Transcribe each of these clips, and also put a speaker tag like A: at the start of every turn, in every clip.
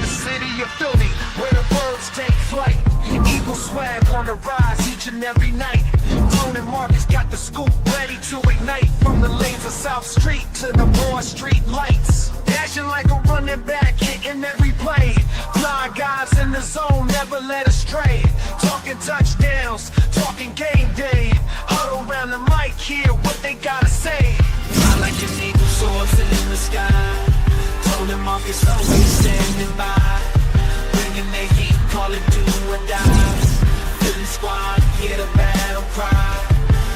A: the city of Philly, where the birds take flight. Eagle swag on the rise each and every night. Tone and Marcus got the scoop ready to ignite. From the lanes of South Street to the Broad Street lights. Dashing like a running back, hitting every play. Fly guys in the zone, never led astray. Talking touchdowns, talking game day. Huddle around the mic, hear what they gotta say. Fly like an eagle soars in the sky. Tone and Marcus always standing by. Bringing their heat, call it do or die. Philly squad, hear the battle cry.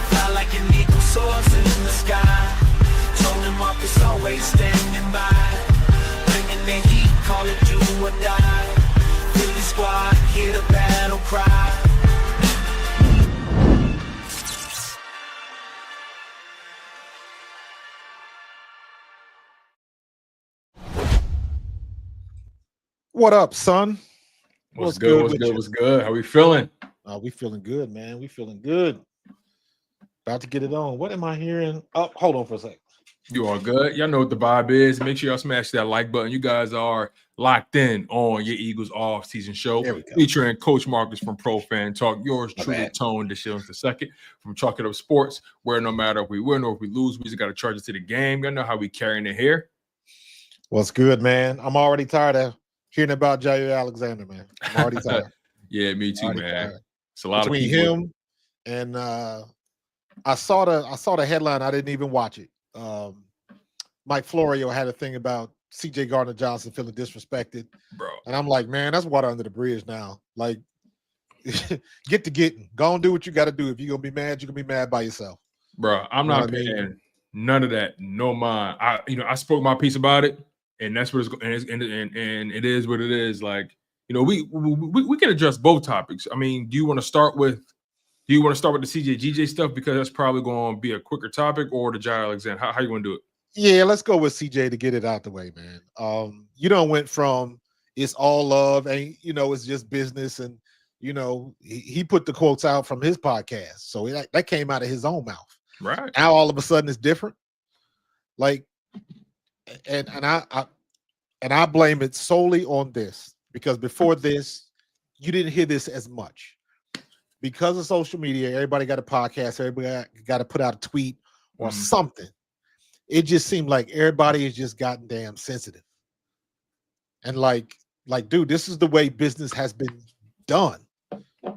A: Fly like an eagle soars in the sky. Tone and Marcus always standing by. Bringing their heat, call it do or die. Philly squad, hear the battle cry.
B: What up, son?
C: What's good? What's good? How we feeling?
B: We feeling good, man. We feeling good. About to get it on. What am I hearing? Oh, hold on for a sec.
C: You all good? Y'all know what the vibe is. Make sure y'all smash that like button. You guys are locked in on your Eagles off-season show featuring Coach Marcus from Pro Fan Talk. Yours truly, Tone, the Shillings the second from Chalk It Up Sports, where no matter if we win or if we lose, we just got to charge it to the game. Y'all know how we carrying it here.
B: What's good, man? I'm already tired of hearing about Jaire Alexander, man. I'm already tired.
C: Yeah, me too, man. Tired. It's a lot
B: between
C: of people.
B: Him and I saw the headline. I didn't even watch it. Mike Florio had a thing about C.J. Gardner-Johnson feeling disrespected,
C: bro.
B: And I'm like, man, that's water under the bridge now. Like, get to getting. Go and do what you got to do. If you're gonna be mad, you're gonna be mad by yourself,
C: bro. I'm not paying none of that. No mind. I spoke my piece about it. And that's what it's and it is what it is. Like, we can address both topics. I mean, do you want to start with the CJ stuff because that's probably going to be a quicker topic, or the Jaire Alexander? How you going to do it?
B: Yeah, let's go with CJ to get it out the way, man. You don't went from it's all love and it's just business, and he put the quotes out from his podcast, so that came out of his own mouth.
C: Right
B: now, all of a sudden, it's different. Like. And I blame it solely on this, because before this, you didn't hear this as much. Because of social media, everybody got a podcast, everybody got to put out a tweet or something. It just seemed like everybody has just gotten damn sensitive. And like, dude, this is the way business has been done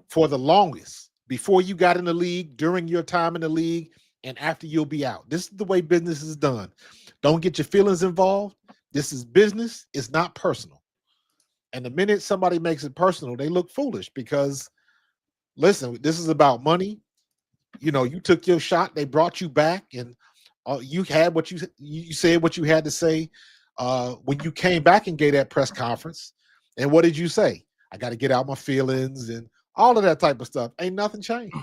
B: for the longest. Before you got in the league, during your time in the league, and after you'll be out. This is the way business is done. Don't get your feelings involved. This is business. It's not personal. And the minute somebody makes it personal, they look foolish because, listen, this is about money. You took your shot. They brought you back, and you had what you said what you had to say when you came back and gave that press conference. And what did you say? I got to get out my feelings and all of that type of stuff. Ain't nothing changed.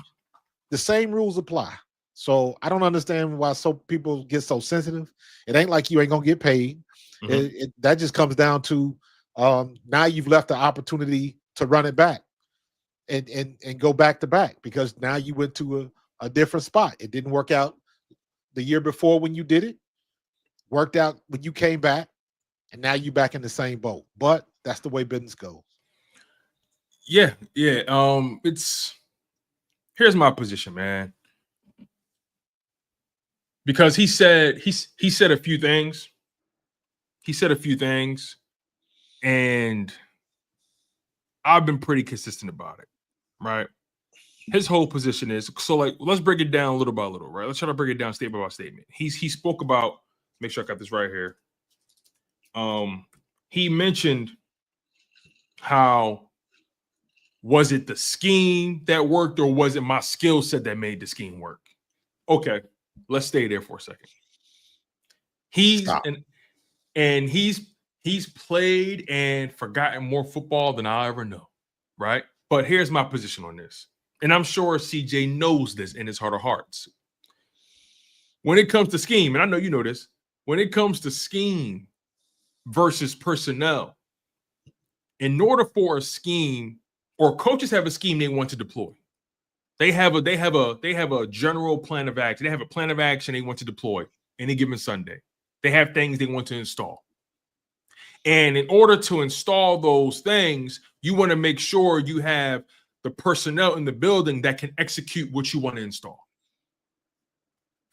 B: The same rules apply. So I don't understand why people get so sensitive. It ain't like you ain't gonna get paid. That just comes down to now you've left the opportunity to run it back and go back to back, because now you went to a different spot. It didn't work out the year before when you did it. Worked out when you came back, and now you back in the same boat. But that's the way business goes.
C: Yeah. Here's my position, man. Because he said a few things. He said a few things, and I've been pretty consistent about it, right? His whole position is, so like, let's break it down little by little, right? Let's try to break it down statement by statement. He spoke about, make sure I got this right here. He mentioned how, was it the scheme that worked, or was it my skill set that made the scheme work? Okay. Let's stay there for a second. He's played and forgotten more football than I'll ever know, right? But here's my position on this, and I'm sure CJ knows this in his heart of hearts. When it comes to scheme, and I know you know this, when it comes to scheme versus personnel, in order for a scheme, or coaches have a scheme they want to deploy. They have a general plan of action. They have a plan of action they want to deploy any given Sunday. They have things they want to install. And in order to install those things, you want to make sure you have the personnel in the building that can execute what you want to install.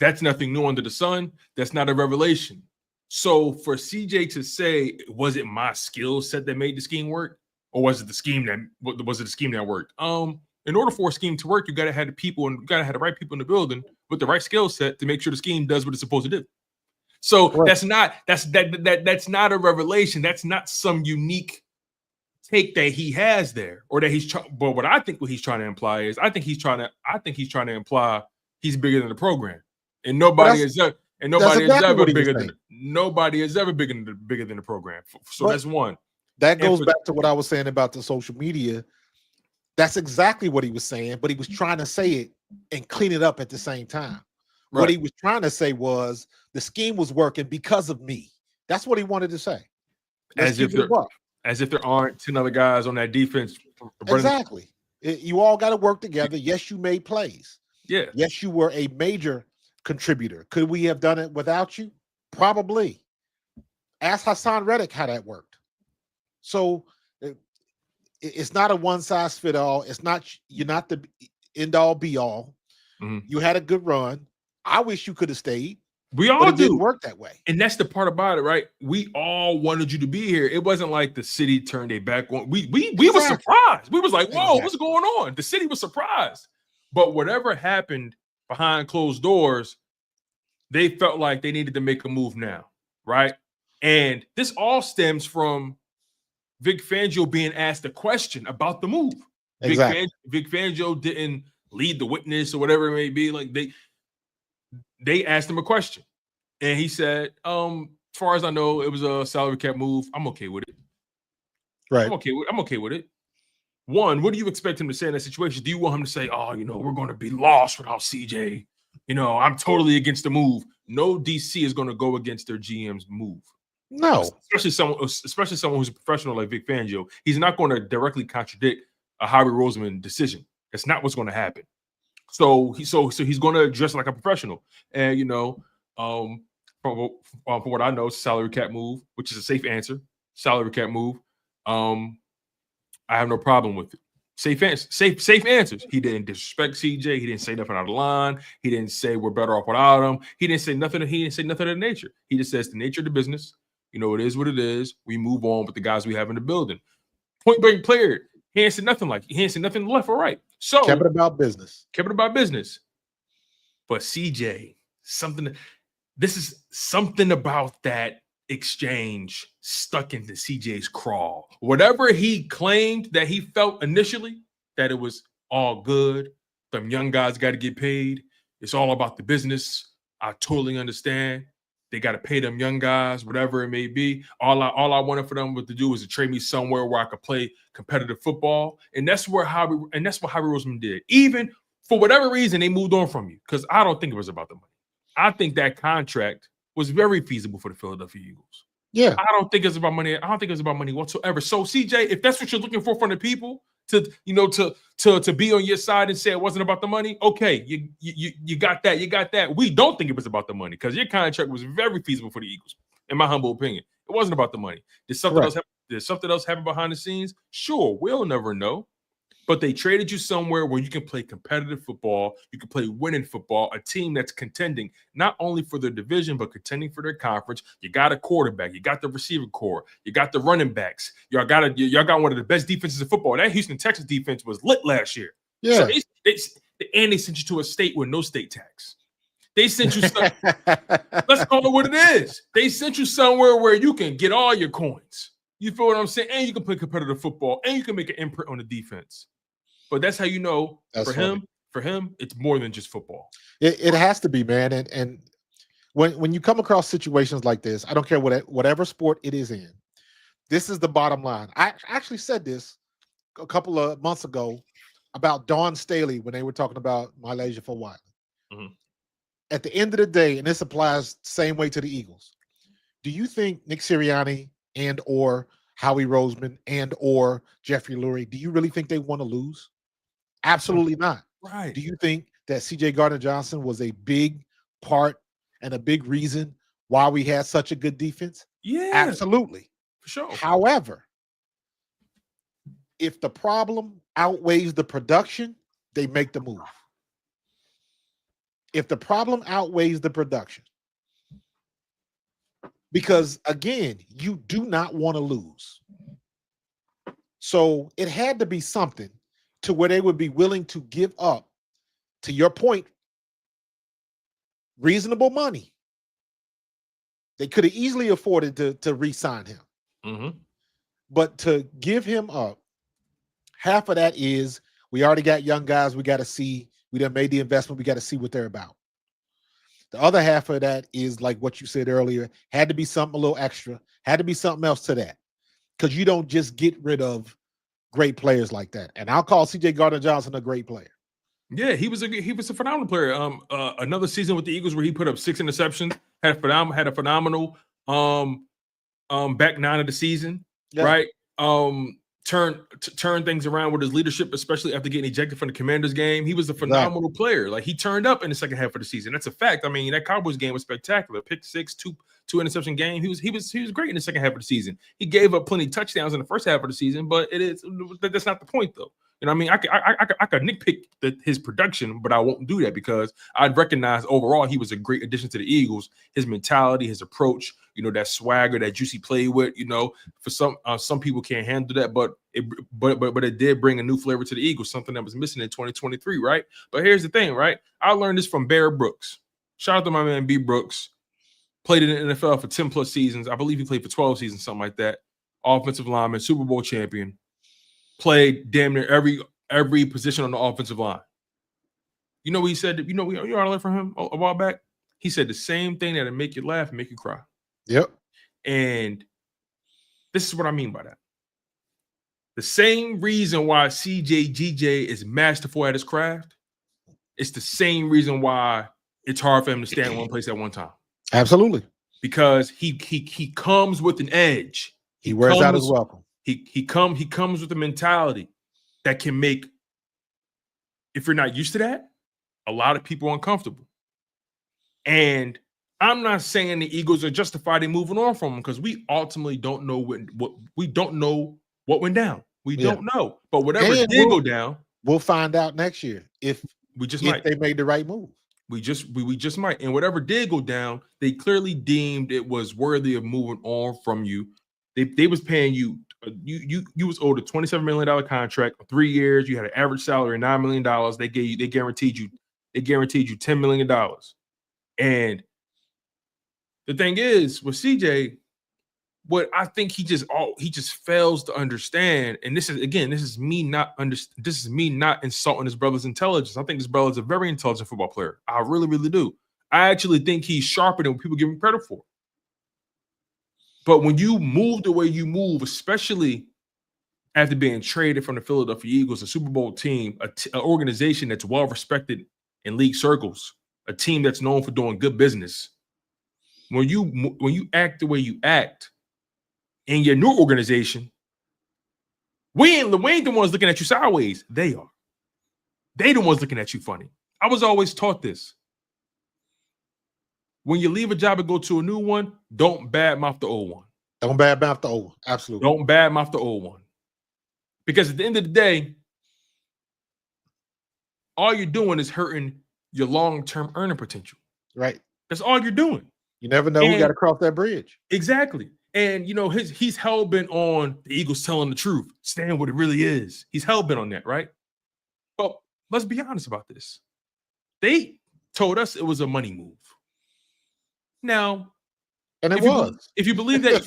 C: That's nothing new under the sun. That's not a revelation. So for CJ to say, was it my skill set that made the scheme work? Or was it the scheme that worked? In order for a scheme to work, you gotta have the people and you gotta have the right people in the building with the right skill set to make sure the scheme does what it's supposed to do. So
B: Right.
C: that's not a revelation. That's not some unique take that he has there, or that he's trying. But what I think what he's trying to imply is, I think he's trying to imply he's bigger than the program, and nobody is ever bigger than the program. So
B: But
C: that's one.
B: That goes back to what I was saying about the social media. That's exactly what he was saying, but he was trying to say it and clean it up at the same time.
C: Right.
B: What he was trying to say was the scheme was working because of me. That's what he wanted to say.
C: As if there aren't 10 other guys on that defense.
B: Exactly. You all got to work together. Yes, you made plays.
C: Yeah.
B: Yes, you were a major contributor. Could we have done it without you? Probably. Ask Hassan Reddick how that worked. So it's not a one size fit all. You're not the end all be all.
C: Mm-hmm.
B: You had a good run. I wish you could have stayed.
C: We all
B: but it
C: do.
B: didn't work that way.
C: And that's the part about it, right? We all wanted you to be here. It wasn't like the city turned their back on. We were surprised. We was like, whoa, what's going on? The city was surprised. But whatever happened behind closed doors, they felt like they needed to make a move now, right? And this all stems from Vic Fangio being asked a question about the move.
B: Exactly.
C: Vic Fangio didn't lead the witness or whatever it may be. Like they asked him a question, and he said, as far as I know, it was a salary cap move. I'm okay with it.
B: Right.
C: I'm okay with it. One, what do you expect him to say in that situation? Do you want him to say, oh, we're going to be lost without CJ? I'm totally against the move. No DC is going to go against their GM's move.
B: No.
C: Especially someone who's a professional like Vic Fangio. He's not going to directly contradict a Howie Roseman decision. That's not what's going to happen. So he's going to address like a professional. And from what I know, it's a salary cap move, which is a safe answer. Salary cap move. I have no problem with it. Safe answers. He didn't disrespect CJ. He didn't say nothing out of line. He didn't say we're better off without him. He didn't say nothing. He didn't say nothing of the nature. He just says the nature of the business. It is what it is. We move on with the guys we have in the building. Point blank player. He ain't said nothing left or right. So
B: kept it about business.
C: But CJ, this is something about that exchange stuck into CJ's craw. Whatever he claimed that he felt initially, that it was all good. Them young guys got to get paid. It's all about the business. I totally understand. They got to pay them young guys, whatever it may be. All I wanted for them to do was to trade me somewhere where I could play competitive football. And that's what Howie Roseman did. Even for whatever reason, they moved on from you, because I don't think it was about the money. I think that contract was very feasible for the Philadelphia Eagles.
B: Yeah.
C: I don't think it's about money. I don't think it's about money whatsoever. So CJ, if that's what you're looking for from the people to be on your side and say it wasn't about the money, okay, you got that. You got that. We don't think it was about the money, because your contract was very feasible for the Eagles, in my humble opinion. It wasn't about the money. Did something else happen behind the scenes? Sure, we'll never know. But they traded you somewhere where you can play competitive football, you can play winning football, a team that's contending not only for their division, but contending for their conference. You got a quarterback, you got the receiver core, you got the running backs. Y'all got one of the best defenses in football. That Houston Texans defense was lit last year.
B: Yeah.
C: So they sent you to a state with no state tax. They sent you let's call it what it is. They sent you somewhere where you can get all your coins. You feel what I'm saying? And you can play competitive football, and you can make an imprint on the defense. But that's how you know for him, it's more than just football.
B: It has to be, man. And when you come across situations like this, I don't care whatever sport it is in, this is the bottom line. I actually said this a couple of months ago about Dawn Staley when they were talking about Malaysia for Wiley.
C: Mm-hmm.
B: At the end of the day, and this applies the same way to the Eagles, do you think Nick Sirianni and or Howie Roseman and or Jeffrey Lurie, do you really think they want to lose? Absolutely not.
C: Right.
B: Do you think that CJ Gardner-Johnson was a big part and a big reason why we had such a good defense?
C: Yeah.
B: Absolutely.
C: For sure.
B: However, if the problem outweighs the production, they make the move. If the problem outweighs the production, because again, you do not want to lose. So it had to be something to where they would be willing to give up, to your point, reasonable money. They could have easily afforded to re-sign him.
C: Mm-hmm.
B: But to give him up, half of that is we already got young guys. We got to see, we done made the investment. We got to see what they're about. The other half of that is like what you said earlier, had to be something a little extra, had to be something else to that. Because you don't just get rid of great players like that. And I'll call CJ Gardner-Johnson a great player.
C: Yeah, he was a phenomenal player. Another season with the Eagles where he put up 6 interceptions, had a phenomenal back 9 of the season, right? Turn things around with his leadership, especially after getting ejected from the Commanders game. He was a phenomenal player. Like, he turned up in the second half of the season. That's a fact. I mean, that Cowboys game was spectacular. Pick 6, two interception game. He was great in the second half of the season. He gave up plenty of touchdowns in the first half of the season, but that's not the point though. You know what I mean? I could nitpick his production, but I won't do that because I'd recognize overall he was a great addition to the Eagles. His mentality, his approach, you know, that swagger that Juicy played with, you know, for some people can't handle that, but it did bring a new flavor to the Eagles, something that was missing in 2023, right? But here's the thing, right? I learned this from Bear Brooks. Shout out to my man B. Brooks. Played in the NFL for 10 plus seasons. I believe he played for 12 seasons, something like that. Offensive lineman, Super Bowl champion. Played damn near every position on the offensive line. You know what he said? You know what I learned from him a while back? He said the same thing that'll make you laugh and make you cry.
B: Yep.
C: And this is what I mean by that. The same reason why CJ GJ is masterful at his craft, it's the same reason why it's hard for him to stay in one place at one time.
B: Absolutely.
C: Because he comes with an edge.
B: He wears out his welcome.
C: He comes with a mentality that can make, if you're not used to that, a lot of people uncomfortable. And I'm not saying the Eagles are justified in moving on from him because we ultimately don't know what went down. We don't know. But whatever did go down,
B: we'll find out next year if they made the right move.
C: We just might. And whatever did go down, they clearly deemed it was worthy of moving on from you. They was paying you. You was owed a $27 million contract, 3 years. You had an average salary of $9 million. They guaranteed you $10 million. And the thing is, with CJ, what I think he just fails to understand, and this is me not insulting his brother's intelligence. I think this brother's a very intelligent football player. I really, really do. I actually think he's sharper than what people give him credit for. But when you move the way you move, especially after being traded from the Philadelphia Eagles, a Super Bowl team, an organization that's well respected in league circles, a team that's known for doing good business, when you act the way you act in your new organization, we ain't the ones looking at you sideways. They are. They the ones looking at you funny. I was always taught this. When you leave a job and go to a new one, don't badmouth the old one.
B: Don't badmouth the old one. Absolutely.
C: Don't badmouth the old one. Because at the end of the day, all you're doing is hurting your long-term earning potential.
B: Right.
C: That's all you're doing.
B: You never know who got to cross that bridge.
C: Exactly. And, you know, he's hell-bent on the Eagles telling the truth, saying what it really is. He's hell-bent on that, right? But let's be honest about this. They told us it was a money move. Now,
B: and it was.
C: If you believe that,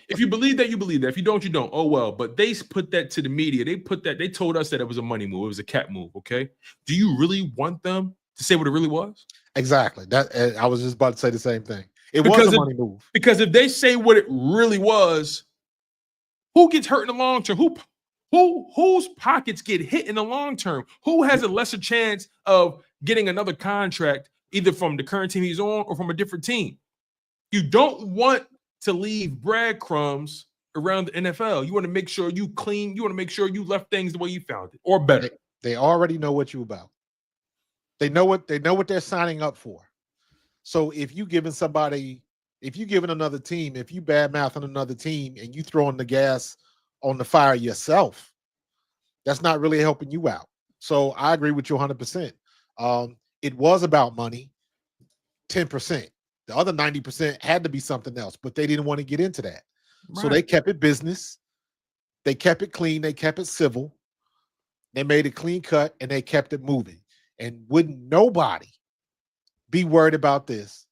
C: if you believe that, you believe that. If you don't, you don't. Oh, well. But they put that to the media. They told us that it was a money move. It was a cap move, okay? Do you really want them to say what it really was? Exactly.
B: That I was just about to say the same thing. It was a money move.
C: Because if they say what it really was, who gets hurt in the long term? Whose pockets get hit in the long term? Who has a lesser chance of getting another contract, either from the current team he's on or from a different team? You don't want to leave breadcrumbs around the NFL. You want to make sure you clean. You want to make sure you left things the way you found it, or better.
B: They already know what you're about. They know what they're signing up for. So if you giving somebody If you giving another team, if you bad mouthing another team and you throwing the gas on the fire yourself, that's not really helping you out. So I agree with you 100%. It was about money, 10%. The other 90% had to be something else, but they didn't want to get into that.
C: Right.
B: So they kept it business. They kept it clean. They kept it civil. They made it clean cut and they kept it moving. And wouldn't nobody be worried about this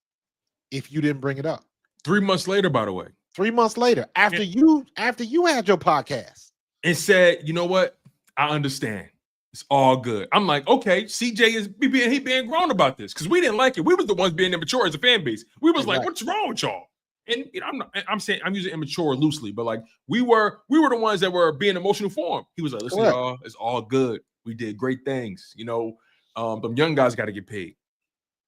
B: if you didn't bring it up.
C: 3 months later, by the way.
B: 3 months later, after you had your podcast.
C: And said, you know what? I understand. It's all good. I'm like, okay, CJ is being grown about this because we didn't like it. We was the ones being immature as a fan base. We was like, what's wrong with y'all? And I'm saying I'm using immature loosely, but like we were the ones that were being emotional for him. He was like, listen, y'all, it's all good. We did great things. You know, them young guys got to get paid.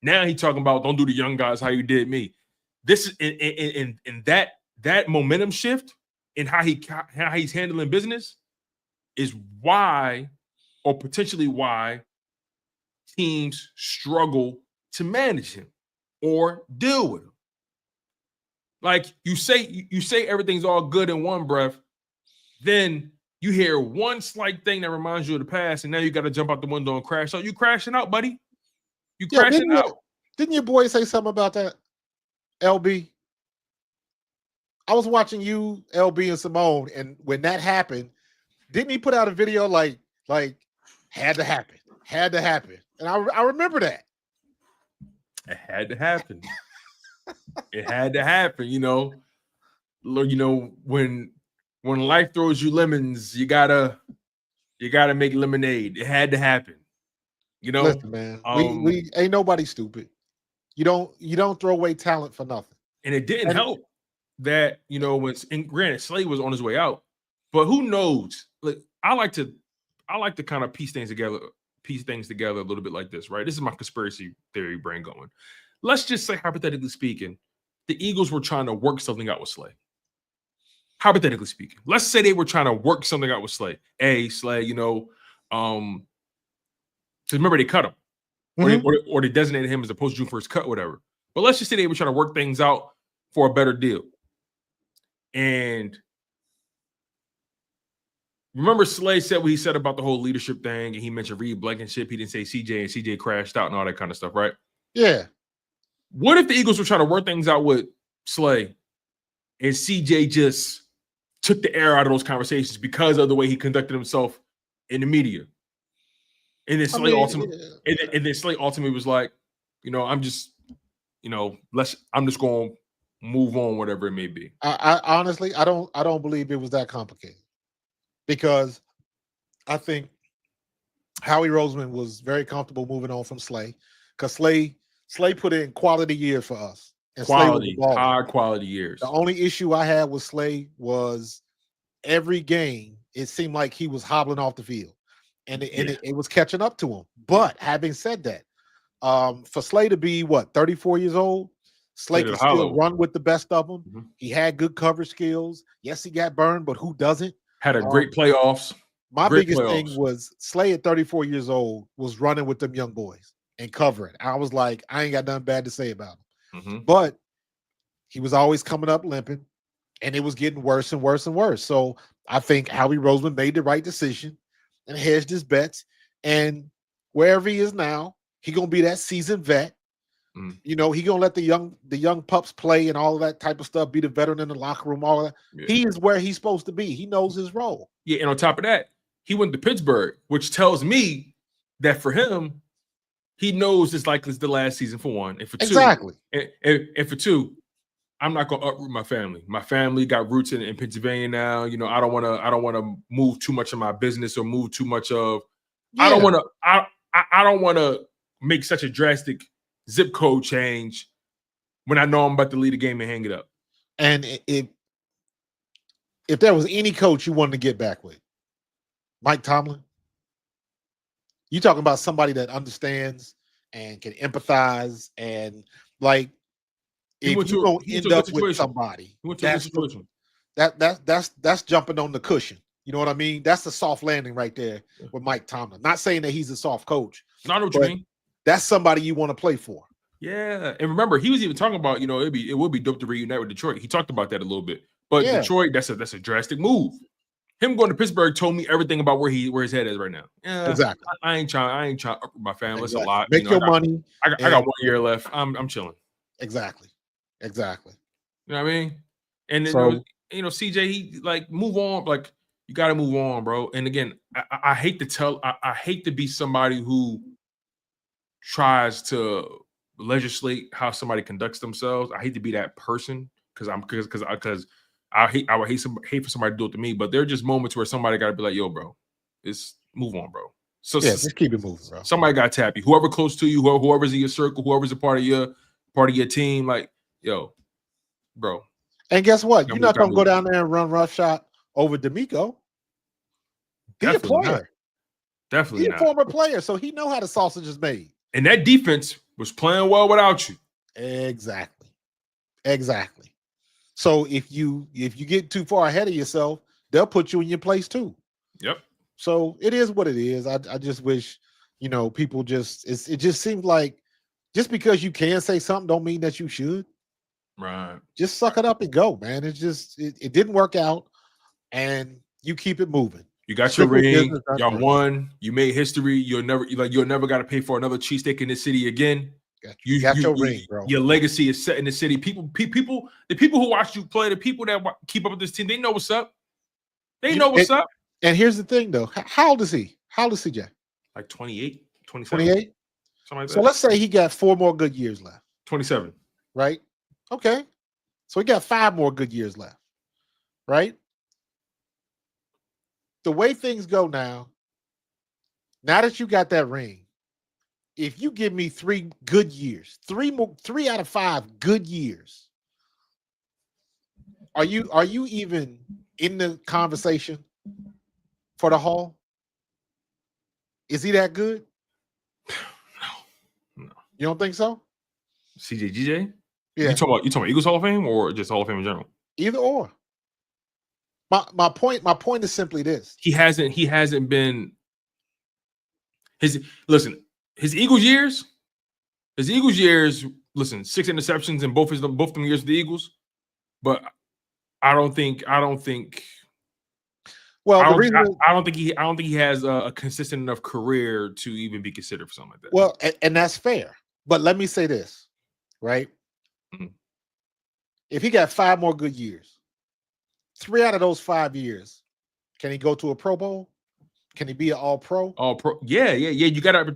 C: Now he talking about don't do the young guys how you did me. This is in that momentum shift in how he's handling business is why, or potentially why, teams struggle to manage him or deal with him. Like you say everything's all good in one breath, then you hear one slight thing that reminds you of the past, and now you got to jump out the window and crash. So you crashing out, buddy. You crashing out.
B: Didn't your boy say something about that, LB? I was watching you, LB, and Simone, and when that happened, didn't he put out a video like had to happen, and I remember that.
C: It had to happen. It had to happen. You know, when life throws you lemons, you gotta make lemonade. It had to happen. You know,
B: listen, man, we ain't nobody stupid. You don't throw away talent for nothing.
C: And it didn't help that, you know, granted Slay was on his way out, but who knows? Like I like to kind of piece things together a little bit like this, right? This is my conspiracy theory brain going. Let's just say, hypothetically speaking, the Eagles were trying to work something out with Slay. Hypothetically speaking, let's say they were trying to work something out with Slay. Slay, you know, because remember they cut him. Or they designated him as a post-June 1st cut, whatever. But let's just say they were trying to work things out for a better deal. And remember Slay said what he said about the whole leadership thing, and he mentioned Reed Blankenship. He didn't say CJ, and CJ crashed out and all that kind of stuff, right?
B: Yeah.
C: What if the Eagles were trying to work things out with Slay and CJ just took the air out of those conversations because of the way he conducted himself in the media? And then Slay ultimately was like, you know, I'm just going to move on, whatever it may be.
B: I honestly, I don't believe it was that complicated, because I think Howie Roseman was very comfortable moving on from Slay, because Slay put in quality years for us. And
C: high quality years.
B: The only issue I had with Slay was every game it seemed like he was hobbling off the field. And it was catching up to him. But having said that, for Slay to be 34 years old, Slay can still run with the best of them. Mm-hmm. He had good coverage skills. Yes, he got burned, but who doesn't?
C: Had a great playoffs.
B: My biggest thing was Slay at 34 years old was running with them young boys and covering. I was like, I ain't got nothing bad to say about him. Mm-hmm. But he was always coming up limping, and it was getting worse and worse and worse. So I think Howie Roseman made the right decision and hedged his bets, and wherever he is now, he gonna be that seasoned vet. You know, he gonna let the young pups play and all of that type of stuff. Be the veteran in the locker room. All of that. Yeah. He is where he's supposed to be. He knows his role.
C: Yeah, and on top of that, he went to Pittsburgh, which tells me that for him, he knows it's like it's the last season for one, and for two,
B: exactly,
C: and for two, I'm not gonna uproot my family. My family got roots in Pennsylvania now. You know, I don't want to move too much of my business or move too much of. Yeah. I don't want to make such a drastic zip code change when I know I'm about to lead a game and hang it up.
B: And if there was any coach you wanted to get back with, Mike Tomlin. You talking about somebody that understands and can empathize, and like. If you don't end up with somebody, that's jumping on the cushion. You know what I mean? That's a soft landing right there with Mike Tomlin. Not saying that he's a soft coach.
C: Not what you mean.
B: That's somebody you want to play for.
C: Yeah, and remember, he was even talking about, it would be dope to reunite with Detroit. He talked about that a little bit, but
B: Yeah.
C: Detroit, that's a drastic move. Him going to Pittsburgh told me everything about where his head is right now. Yeah,
B: Exactly.
C: I ain't trying to up my family. It's a
B: Exactly.
C: lot.
B: Make your money.
C: I got 1 year left. I'm chilling.
B: Exactly.
C: You know what I mean? And
B: So,
C: CJ, he like move on. Like you got to move on, bro. And again, I hate to I hate to be somebody who tries to legislate how somebody conducts themselves. I hate to be that person because I would hate for somebody to do it to me. But there are just moments where somebody got to be like, "Yo, bro, it's move on, bro." So
B: yeah, just keep it moving, bro.
C: Somebody got to tap you. Whoever close to you, whoever's in your circle, whoever's a part of your team, like, yo, bro.
B: And guess what? You're not gonna go down there and run roughshod over D'Amico. He's a player.
C: Not. Definitely
B: He's
C: not.
B: a former player, so he know how the sausage is made.
C: And that defense was playing well without you.
B: Exactly. So if you get too far ahead of yourself, they'll put you in your place too.
C: Yep.
B: So it is what it is. I just wish, people it just seems like just because you can say something don't mean that you should.
C: Right.
B: Just suck it up and go, man. It's just it didn't work out, and you keep it moving.
C: You got your ring. Y'all won. You made history. You'll never got to pay for another cheesesteak in this city again.
B: You got your ring, bro.
C: Your legacy is set in the city. The people who watch you play, the people that keep up with this team, they know what's up. They know what's up.
B: And here's the thing, though. How old is he? How old is CJ?
C: Like 28, 27.
B: 28?
C: Something like that.
B: So let's say he got 4 more good years left.
C: 27.
B: Right? Okay. So he got 5 more good years left. Right? The way things go now that you got that ring, if you give me 3 good years, 3 out of 5 good years, are you even in the conversation for the Hall? Is he that good?
C: No.
B: You don't think so?
C: CJ?
B: Yeah.
C: You talking about Eagles Hall of Fame or just Hall of Fame in general?
B: Either or. My point is simply this.
C: He hasn't been his Eagles years, listen, 6 interceptions in both them years with the Eagles, but I don't think
B: well,
C: I don't think he has a consistent enough career to even be considered for something like that.
B: Well, and that's fair. But let me say this, right? Mm-hmm. If he got 5 more good years, 3 out of those 5 years, can he go to a Pro Bowl? Can he be an All-Pro?
C: All-Pro, yeah. You gotta,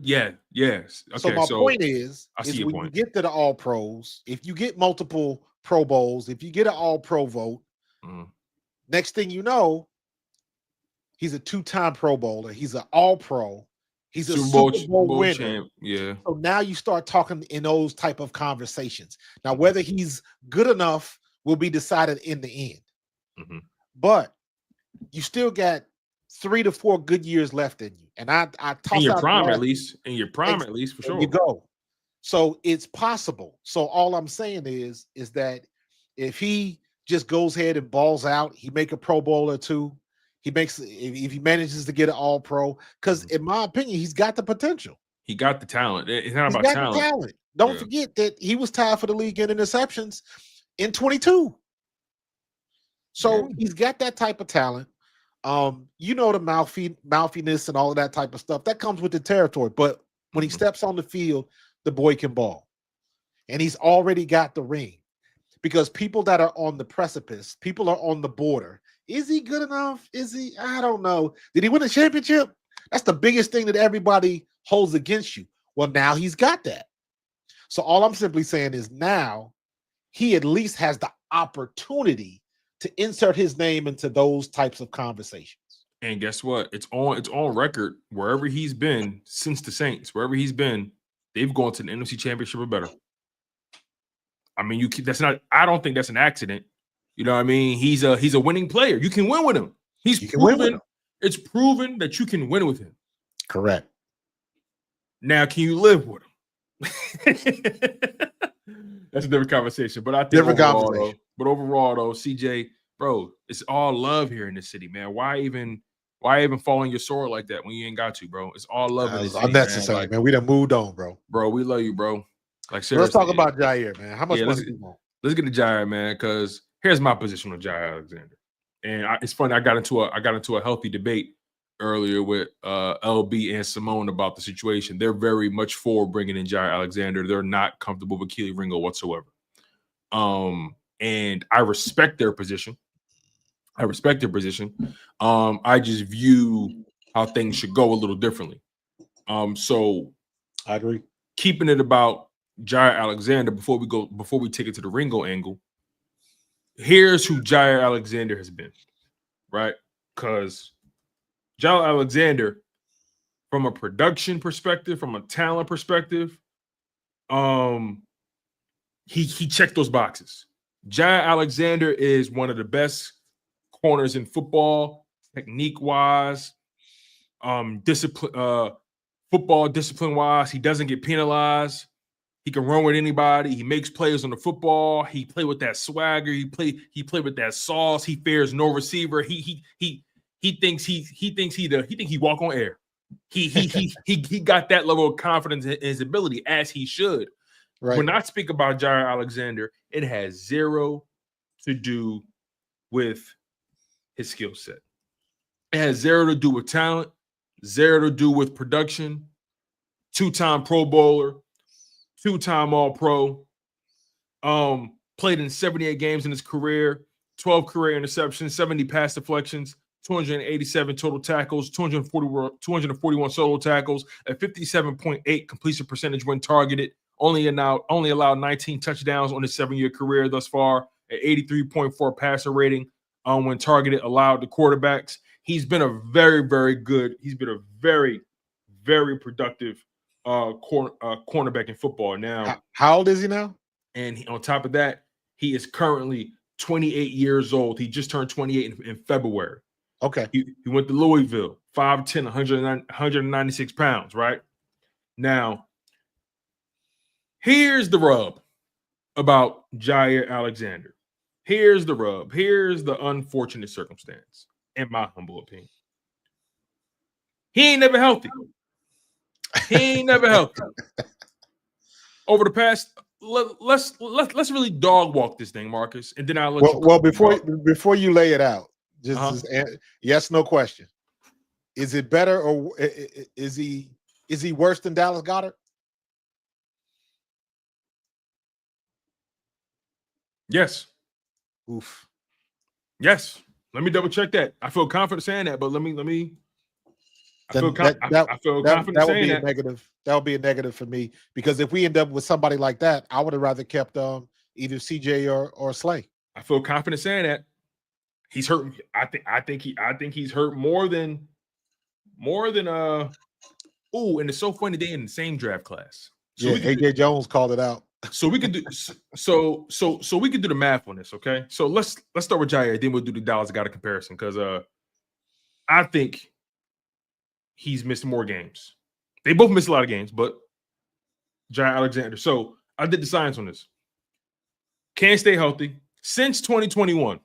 C: yes. Okay,
B: so my point is when you get to the All-Pros, if you get multiple Pro Bowls, if you get an All-Pro vote, next thing you know, he's a 2-time Pro Bowler. He's an All-Pro. He's a Super Bowl winner.
C: Champ. Yeah.
B: So now you start talking in those type of conversations. Now, whether he's good enough will be decided in the end. Mm-hmm. But you still got 3 to 4 good years left in you. And I toss
C: in your
B: out
C: prime at least. In your prime at least, for sure.
B: You go. So it's possible. So all I'm saying is that if he just goes ahead and balls out, he make a Pro Bowl or 2. If he manages to get an All-Pro, because in my opinion, he's got the potential.
C: He got the talent. It's not about talent.
B: Don't forget that he was tied for the league in interceptions in 22. So he's got that type of talent. The mouthiness and all of that type of stuff that comes with the territory. But when he steps on the field, the boy can ball, and he's already got the ring. Because people that are on the precipice, people are on the border. Is he good enough? Is he? I don't know. Did he win a championship? That's the biggest thing that everybody holds against you. Well, now he's got that. So all I'm simply saying is now he at least has the opportunity to insert his name into those types of conversations.
C: And guess what? It's on record. Wherever he's been since the Saints, wherever he's been, they've gone to the NFC Championship or better. I mean, I don't think that's an accident. You know what I mean? He's a winning player. You can win with him. It's proven that you can win with him.
B: Correct.
C: Now, can you live with him? That's a different conversation. But I think overall, though, CJ, bro, it's all love here in this city, man. Why even fall on your sword like that when you ain't got to, bro? It's all love in this city,
B: unnecessary, man. We done moved on, bro.
C: Bro, we love you, bro. Like
B: So let's talk
C: seriously,
B: about Jaire, man. How much
C: yeah.
B: money do you want?
C: Let's get to Jaire, man, because here's my position on Jaire Alexander. And it's funny, I got into a healthy debate earlier with LB and Simone about the situation. They're very much for bringing in Jaire Alexander. They're not comfortable with Keely Ringo whatsoever. And I respect their position. I just view how things should go a little differently. So
B: I agree.
C: keeping it about Jaire Alexander before we take it to the Ringo angle. Here's who Jaire Alexander has been, right? Because Jaire Alexander, from a production perspective, from a talent perspective, he checked those boxes. Jaire Alexander is one of the best corners in football, technique-wise, football discipline-wise. He doesn't get penalized. He can run with anybody. He makes plays on the football. He play with that swagger. He play with that sauce. He fears no receiver. He thinks he walk on air. He got that level of confidence in his ability, as he should.
B: Right.
C: When I speak about Jaire Alexander, it has zero to do with his skill set. It has zero to do with talent, zero to do with production. 2-time Pro Bowler, 2-time All-Pro. Played in 78 games in his career, 12 career interceptions, 70 pass deflections, 287 total tackles, 241 solo tackles, a 57.8 completion percentage when targeted. Only allowed 19 touchdowns on his 7-year career thus far, an 83.4 passer rating when targeted allowed to quarterbacks. He's been a very, very good. He's been a very, very productive cornerback in football now.
B: How old is he now?
C: And on top of that, he is currently 28 years old. He just turned 28 in February.
B: Okay.
C: He went to Louisville, 5'10", 196 pounds, right? Now, here's the rub about Jaire Alexander. Here's the rub. Here's the unfortunate circumstance, in my humble opinion. He ain't never healthy. Over the past, let's really dog walk this thing, Marcus, and then I'll let you.
B: Well, before you lay it out, just yes, no question. Is it better, or is he worse than Dallas Goedert?
C: Yes.
B: Oof.
C: Yes. Let me double check that. I feel confident saying that, but let me. I feel confident saying that.
B: Negative. That would be a negative for me, because if we end up with somebody like that, I would have rather kept either CJ or Slay.
C: I feel confident saying that. He's hurt. I think he's hurt more than. And it's so funny they in the same draft class. So
B: AJ Jones called it out.
C: So we could do we could do the math on this, okay? So let's start with Jaire, then we'll do the Dallas Goedert comparison, because I think he's missed more games. They both missed a lot of games, but Jaire Alexander. So I did the science on this. Can't stay healthy since 2021.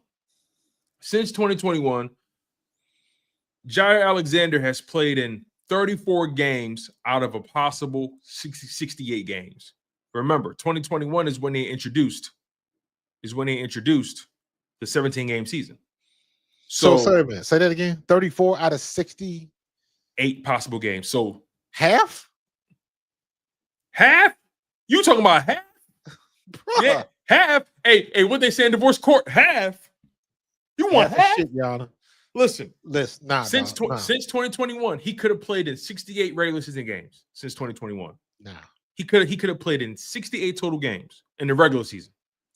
C: Jaire Alexander has played in 34 games out of a possible 68 games. Remember, 2021 is when they introduced the 17-game season. So
B: sorry, man. Say that again. 34 out of 68
C: possible games. So
B: half?
C: You talking about half?
B: Bruh.
C: Yeah, half. Hey, what they say in divorce court? Half. You want half?
B: Shit, Yana.
C: Listen.
B: Nah.
C: Since 2021, he could have played in 68 regular season games. Since 2021,
B: nah. He
C: could have played in 68 total games in the regular season.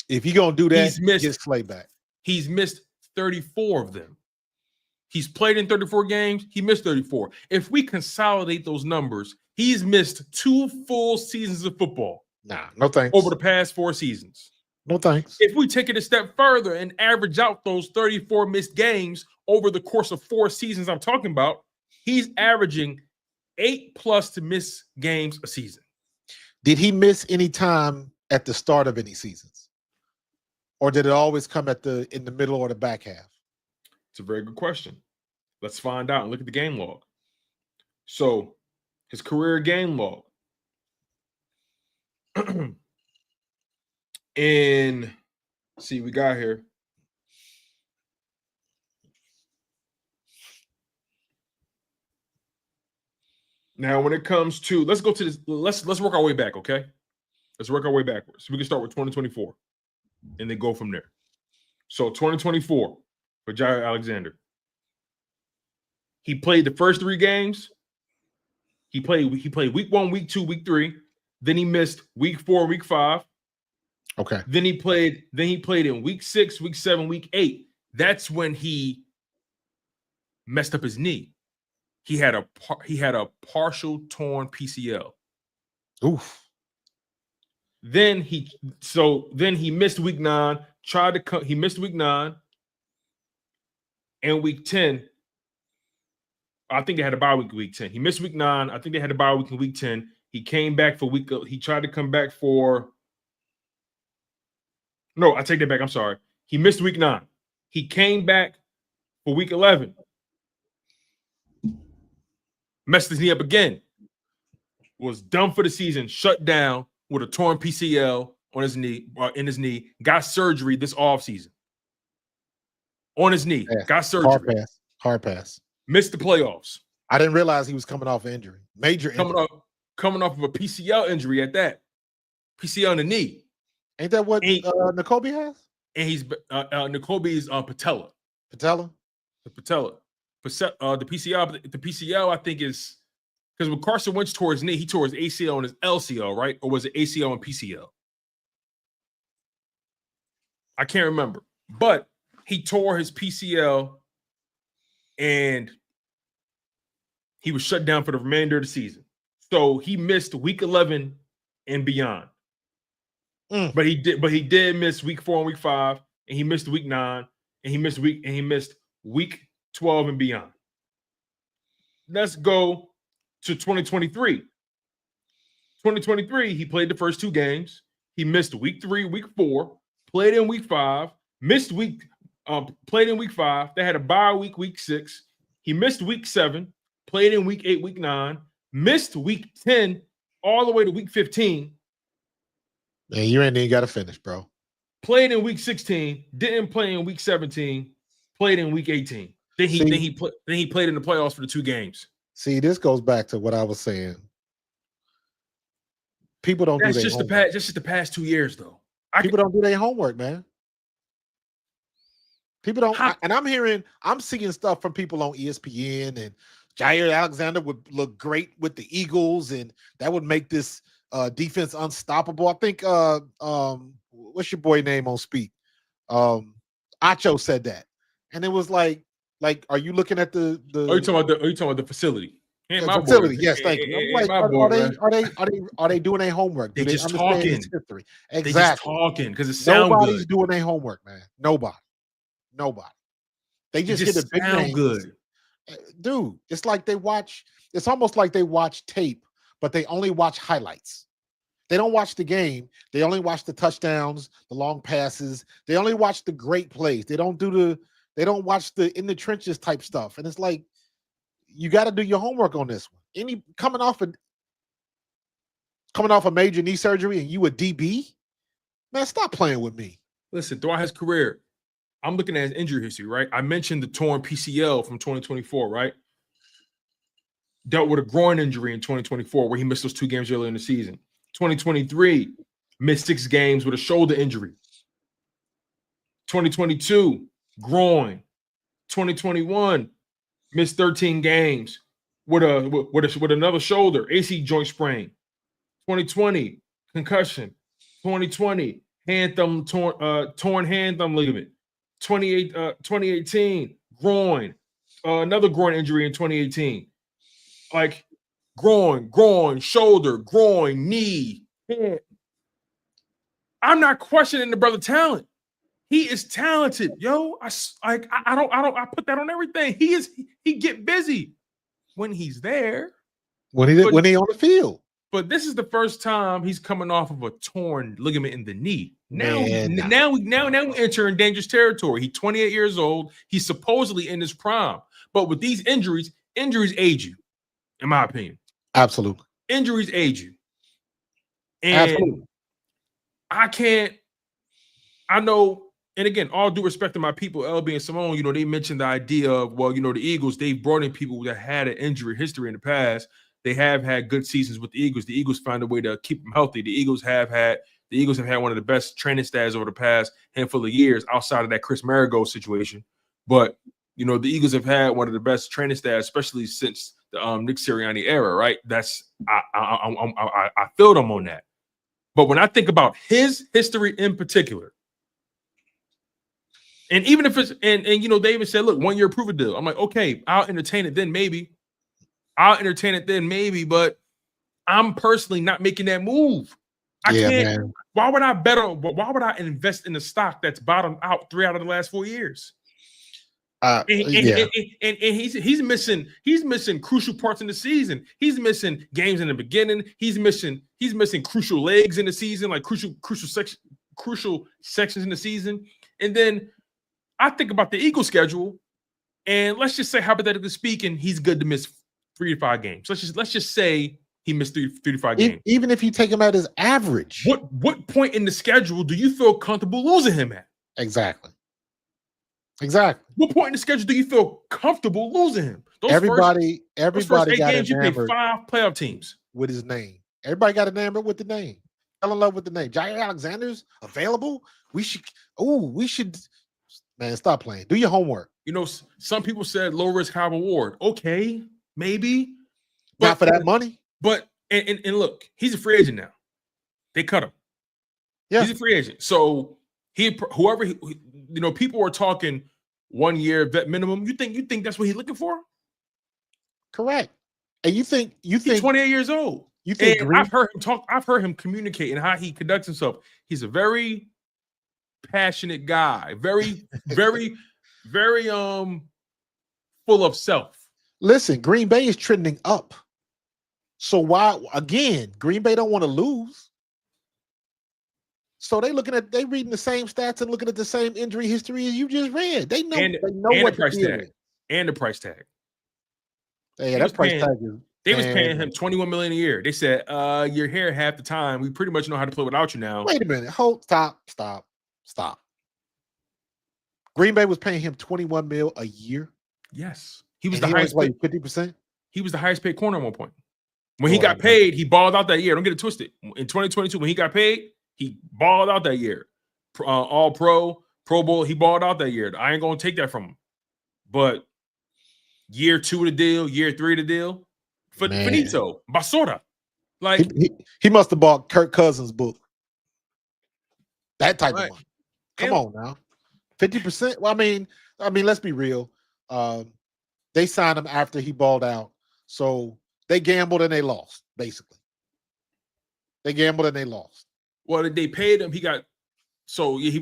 B: If you're gonna do that, get Slay back.
C: He's missed 34 of them. He's played in 34 games. He missed 34. If we consolidate those numbers, he's missed 2 full seasons of football.
B: Nah, no thanks.
C: Over the past 4 seasons.
B: No thanks.
C: If we take it a step further and average out those 34 missed games over the course of 4 seasons I'm talking about, he's averaging 8+ to miss games a season.
B: Did he miss any time at the start of any seasons? Or did it always come in the middle or the back half?
C: It's a very good question. Let's find out and look at the game log. So his career game log. And see, we got here. Now, when it comes to, let's go to this. Let's work our way back, okay? Let's work our way backwards. We can start with 2024, and then go from there. So 2024 for Jaire Alexander. He played the first 3 games. He played week 1, week 2, week 3. Then he missed week 4, week 5.
B: Okay.
C: Then he played in week 6, week 7, week 8. That's when he messed up his knee. He had a partial torn PCL.
B: Oof.
C: Then he missed week 9. He missed week 9 and week 10. I think they had a bye week in week 10. He missed week 9. I think they had a bye week in week 10. He came back for he tried to come back for. No, I take that back. I'm sorry. He missed week 9. He came back for week 11. Messed his knee up again. Was done for the season. Shut down with a torn PCL on his knee, in his knee. Got surgery this offseason. On his knee.
B: Yeah.
C: Got surgery.
B: Hard pass.
C: Missed the playoffs.
B: I didn't realize he was coming off an injury. Major injury.
C: Coming off of a PCL injury at that. PCL in the knee.
B: Ain't that what N'Kobe has?
C: And he's N'Kobe's patella.
B: Patella?
C: The patella. The PCL, I think, is because when Carson Wentz tore his knee, he tore his ACL and his LCL, right? Or was it ACL and PCL? I can't remember. But he tore his PCL and he was shut down for the remainder of the season. So he missed week 11 and beyond. But he did miss week 4 and week 5, and he missed week 9, and he missed week 12 and beyond. Let's go to 2023. 2023, he played the first 2 games. He missed week 3, week 4, played in week 5, played in week 5. They had a bye week 6. He missed week 7, played in week 8, week 9, missed week 10 all the way to week 15.
B: Man, you ain't even got to finish, bro.
C: Played in week 16, didn't play in week 17, played in week 18. Then he played in the playoffs for the 2 games.
B: See, this goes back to what I was saying. People don't do their homework.
C: That's just the past 2 years, though.
B: People don't do their homework, man. People don't, and I'm seeing stuff from people on ESPN, and Jaire Alexander would look great with the Eagles, and that would make this defense unstoppable. I think what's your boy name on Speak? Acho said that, and it was like, are you looking at the?
C: Are you talking about the facility?
B: The facility, yes, thank you. I'm like, are they doing their homework?
C: They just talking.
B: History? Exactly.
C: They just talking because it sounds
B: Nobody's
C: good.
B: doing their homework, man. Nobody. They just hit a big name.
C: Good,
B: dude. It's like they watch. It's almost like they watch tape, but they only watch highlights. They don't watch the game. They only watch the touchdowns, the long passes. They only watch the great plays. They don't watch the in the trenches type stuff. And it's like, you got to do your homework on this one. Coming off a major knee surgery and you a DB, man, stop playing with me.
C: Listen, throughout his career, I'm looking at his injury history, right? I mentioned the torn PCL from 2024, right? Dealt with a groin injury in 2024 where he missed those 2 games earlier in the season. 2023, missed 6 games with a shoulder injury. 2022, groin. 2021, missed 13 games with another shoulder, AC joint sprain. 2020, concussion. 2020, torn hand thumb ligament. 2018, groin. Another groin injury in 2018. Like groin, shoulder, groin, knee, head. I'm not questioning the brother's talent. He is talented, yo. I put that on everything. He get busy when he's there.
B: When he on the field.
C: But this is the first time he's coming off of a torn ligament in the knee. Now we enter in dangerous territory. He's 28 years old. He's supposedly in his prime. But with these injuries age you, in my opinion.
B: Absolutely.
C: Injuries age you. And
B: Absolutely.
C: I know, and again, all due respect to my people, LB and Simone, you know, they mentioned the idea of, well, you know, the Eagles, they've brought in people that had an injury history in the past. They have had good seasons with the Eagles. The Eagles find a way to keep them healthy. The Eagles have had one of the best training staffs over the past handful of years outside of that Chris Marigold situation. But, you know, the Eagles have had one of the best training staffs, especially since the Nick Sirianni era, right? I feel them on that. But when I think about his history in particular, and even if it's and you know, they even said, look, 1 year prove a deal. I'm like, okay, I'll entertain it then maybe. But I'm personally not making that move. I can't.
B: Man.
C: Why would I invest in a stock that's bottomed out 3 out of the last 4 years? And he's missing crucial parts in the season. He's missing games in the beginning. He's missing crucial legs in the season, like crucial sections in the season. And then I think about the Eagles schedule, and let's just say, hypothetically speaking, he's good to miss 3 to 5 games. Let's just say he missed 3 to 5 games.
B: Even if you take him at his average.
C: What point in the schedule do you feel comfortable losing him at?
B: Exactly.
C: What point in the schedule do you feel comfortable losing him?
B: Everybody
C: first 8
B: got
C: games, you played 5 playoff teams
B: with his name. Everybody got enamored with the name. Fell in love with the name. Jaire Alexander's available. We should. Man, stop playing. Do your homework.
C: You know, some people said low risk, high reward. Okay, maybe.
B: Not for that money.
C: But and look, he's a free agent now. They cut him.
B: Yeah,
C: he's a free agent. So people are talking 1 year vet minimum. You think that's what he's looking for?
B: Correct. And you think
C: he's 28 years old.
B: You think
C: I've heard him communicate and how he conducts himself. He's a very passionate guy, very, very, very full of self.
B: Listen, Green Bay is trending up. So why again? Green Bay don't want to lose. So they reading the same stats and looking at the same injury history as you just read. They know what
C: the price tag. And the price tag.
B: Yeah, that price tag is.
C: They was paying him $21 million a year. They said, "You're here half the time. We pretty much know how to play without you now."
B: Wait a minute. Stop. Green Bay was paying him $21 million a year.
C: Yes, he was the highest paid
B: 50%.
C: He was the highest paid corner at one point. When he got paid, he balled out that year. Don't get it twisted. In 2022, when he got paid, he balled out that year. All Pro Bowl, he balled out that year. I ain't gonna take that from him. But year 2 of the deal, year 3 of the deal, finito, basura. Like
B: he must have bought Kirk Cousins' book. That type of money. Come on now, 50%. Well, I mean, let's be real. They signed him after he balled out, so they gambled and they lost. Basically, they gambled and they lost.
C: Well, they paid him. He was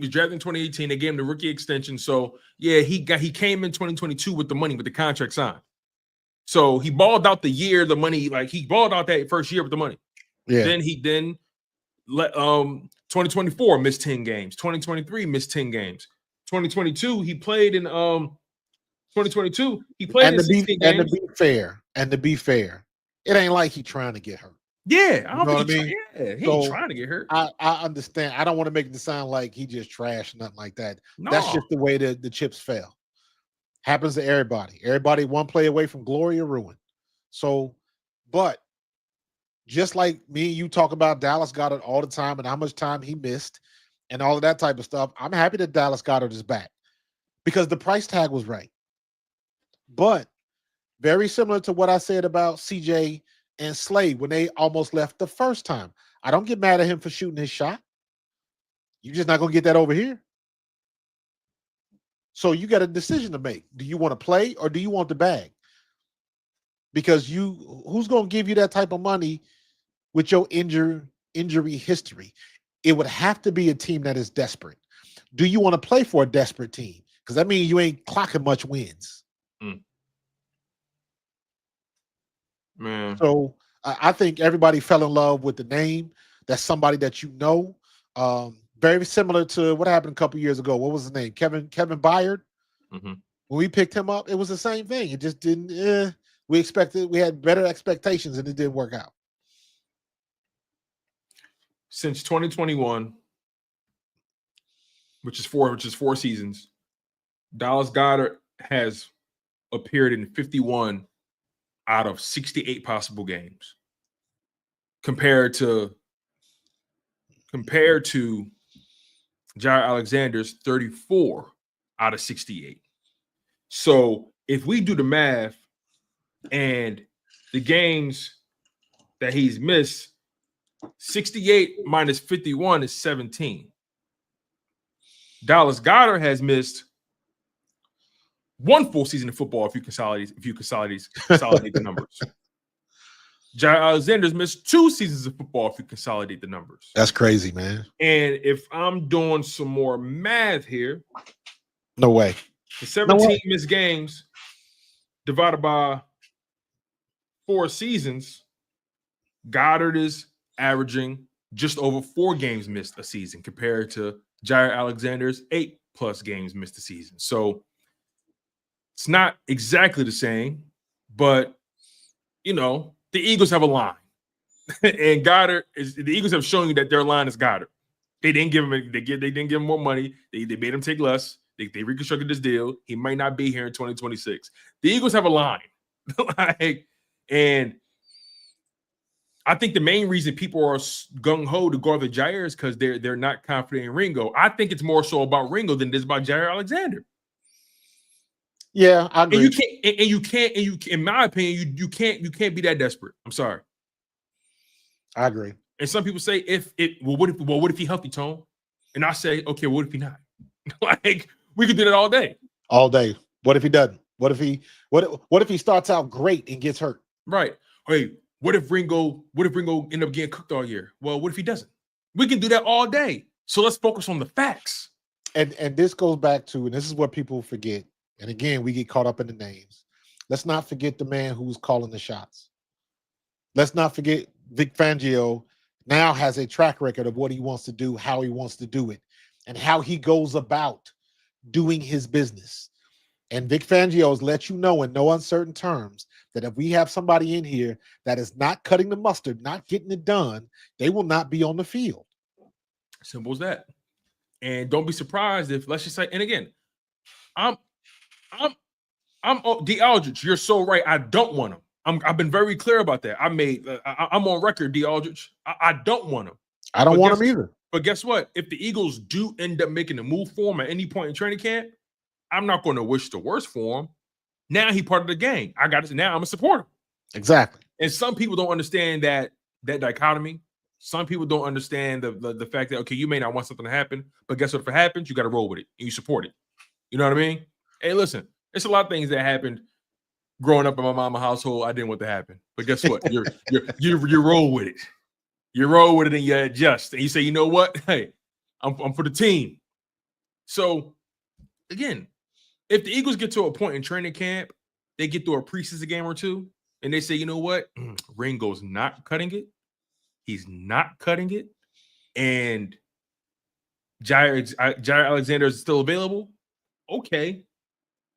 C: drafted in 2018. They gave him the rookie extension. So yeah, he came in 2022 with the money, with the contract signed. So he balled out the year, the money, like he balled out that first year with the money.
B: Yeah.
C: Then he let 2024 missed 10 games. 2023 missed 10 games. 2022 he played in 2022 he played in 16 games.
B: And to be fair, it ain't like he trying to get hurt.
C: Yeah, I don't
B: know
C: think
B: he
C: ain't trying to get hurt.
B: I understand. I don't want to make it sound like he just trashed, nothing like that.
C: No.
B: That's just the way the chips fell. Happens to everybody. Everybody one play away from glory or ruin. So, but just like me and you talk about Dallas Goedert all the time and how much time he missed and all of that type of stuff, I'm happy that Dallas Goedert is back because the price tag was right. But very similar to what I said about CJ and Slade when they almost left the first time. I don't get mad at him for shooting his shot. You're just not going to get that over here. So you got a decision to make. Do you want to play or do you want the bag? Because who's going to give you that type of money with your injury history? It would have to be a team that is desperate. Do you want to play for a desperate team? Because that means you ain't clocking much wins.
C: Man.
B: So I think everybody fell in love with the name. That's somebody that you know. Very similar to what happened a couple years ago. What was his name? Kevin Byard.
C: Mm-hmm.
B: When we picked him up, it was the same thing. It just didn't. We had better expectations, and it didn't work out.
C: since 2021, which is four seasons, Dallas Goedert has appeared in 51 out of 68 possible games, compared to Jaire Alexander's 34 out of 68. So if we do the math and the games that he's missed, 68 minus 51 is 17. Dallas Goedert has missed one full season of football if you consolidate the numbers. Jaire Alexander's missed 2 seasons of football if you consolidate the numbers.
B: That's crazy, man.
C: And if I'm doing some more math here,
B: no way.
C: The 17 missed games divided by 4 seasons, Goddard is averaging just over 4 games missed a season compared to Jaire Alexander's 8+ games missed a season. So it's not exactly the same, but the Eagles have a line, and the Eagles have shown you that their line is Goddard. They didn't give him they didn't give him more money. They made him take less. They reconstructed this deal. He might not be here in 2026. The Eagles have a line, and I think the main reason people are gung ho to guard the Jaire is because they're not confident in Ringo. I think it's more so about Ringo than it is about Jaire Alexander.
B: Yeah, I agree.
C: And you can't, in my opinion, you can't be that desperate. I'm sorry.
B: I agree.
C: And some people say, what if he healthy, Tone? And I say, okay, what if he not? Like, we could do that all day.
B: All day. What if he doesn't? What if he starts out great and gets hurt?
C: Right. Hey, what if Ringo end up getting cooked all year? Well, what if he doesn't? We can do that all day. So let's focus on the facts.
B: And this goes back to, and this is what people forget. And again, we get caught up in the names. Let's not forget the man who's calling the shots. Let's not forget Vic Fangio now has a track record of what he wants to do, how he wants to do it, and how he goes about doing his business. And Vic Fangio has let you know in no uncertain terms that if we have somebody in here that is not cutting the mustard, not getting it done, they will not be on the field.
C: Simple as that. And don't be surprised if, let's just say, and again, I'm D. Aldridge. You're so right. I don't want him. I've been very clear about that. I'm on record, D. Aldridge. I don't want him.
B: I don't want him either.
C: But guess what? If the Eagles do end up making a move for him at any point in training camp, I'm not going to wish the worst for him. Now he's part of the game. I got it. Now I'm gonna support him.
B: Exactly.
C: And some people don't understand that dichotomy. Some people don't understand the fact that, okay, you may not want something to happen, but guess what? If it happens, you got to roll with it and you support it. You know what I mean? Hey, listen, there's a lot of things that happened growing up in my mama's household. I didn't want to happen, but guess what? You roll with it. You roll with it and you adjust. And you say, you know what? Hey, I'm for the team. So again, if the Eagles get to a point in training camp, they get through a preseason game or two, and they say, you know what? Ringo's not cutting it. He's not cutting it. And Jaire Alexander is still available. Okay.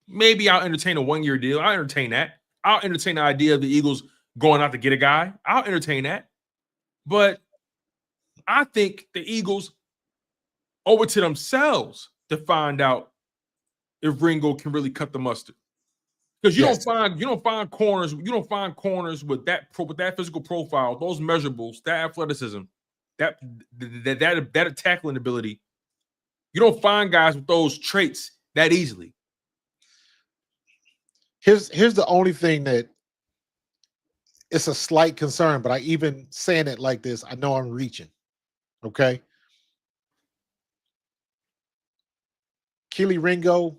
C: Maybe I'll entertain a 1-year deal. I'll entertain that. I'll entertain the idea of the Eagles going out to get a guy. I'll entertain that. But I think the Eagles owe it to themselves to find out if Ringo can really cut the mustard. Because you don't find corners with that physical profile, those measurables, that athleticism, that tackling ability. You don't find guys with those traits that easily.
B: Here's the only thing that it's a slight concern, but I even saying it like this, I know I'm reaching. Okay. Keely Ringo,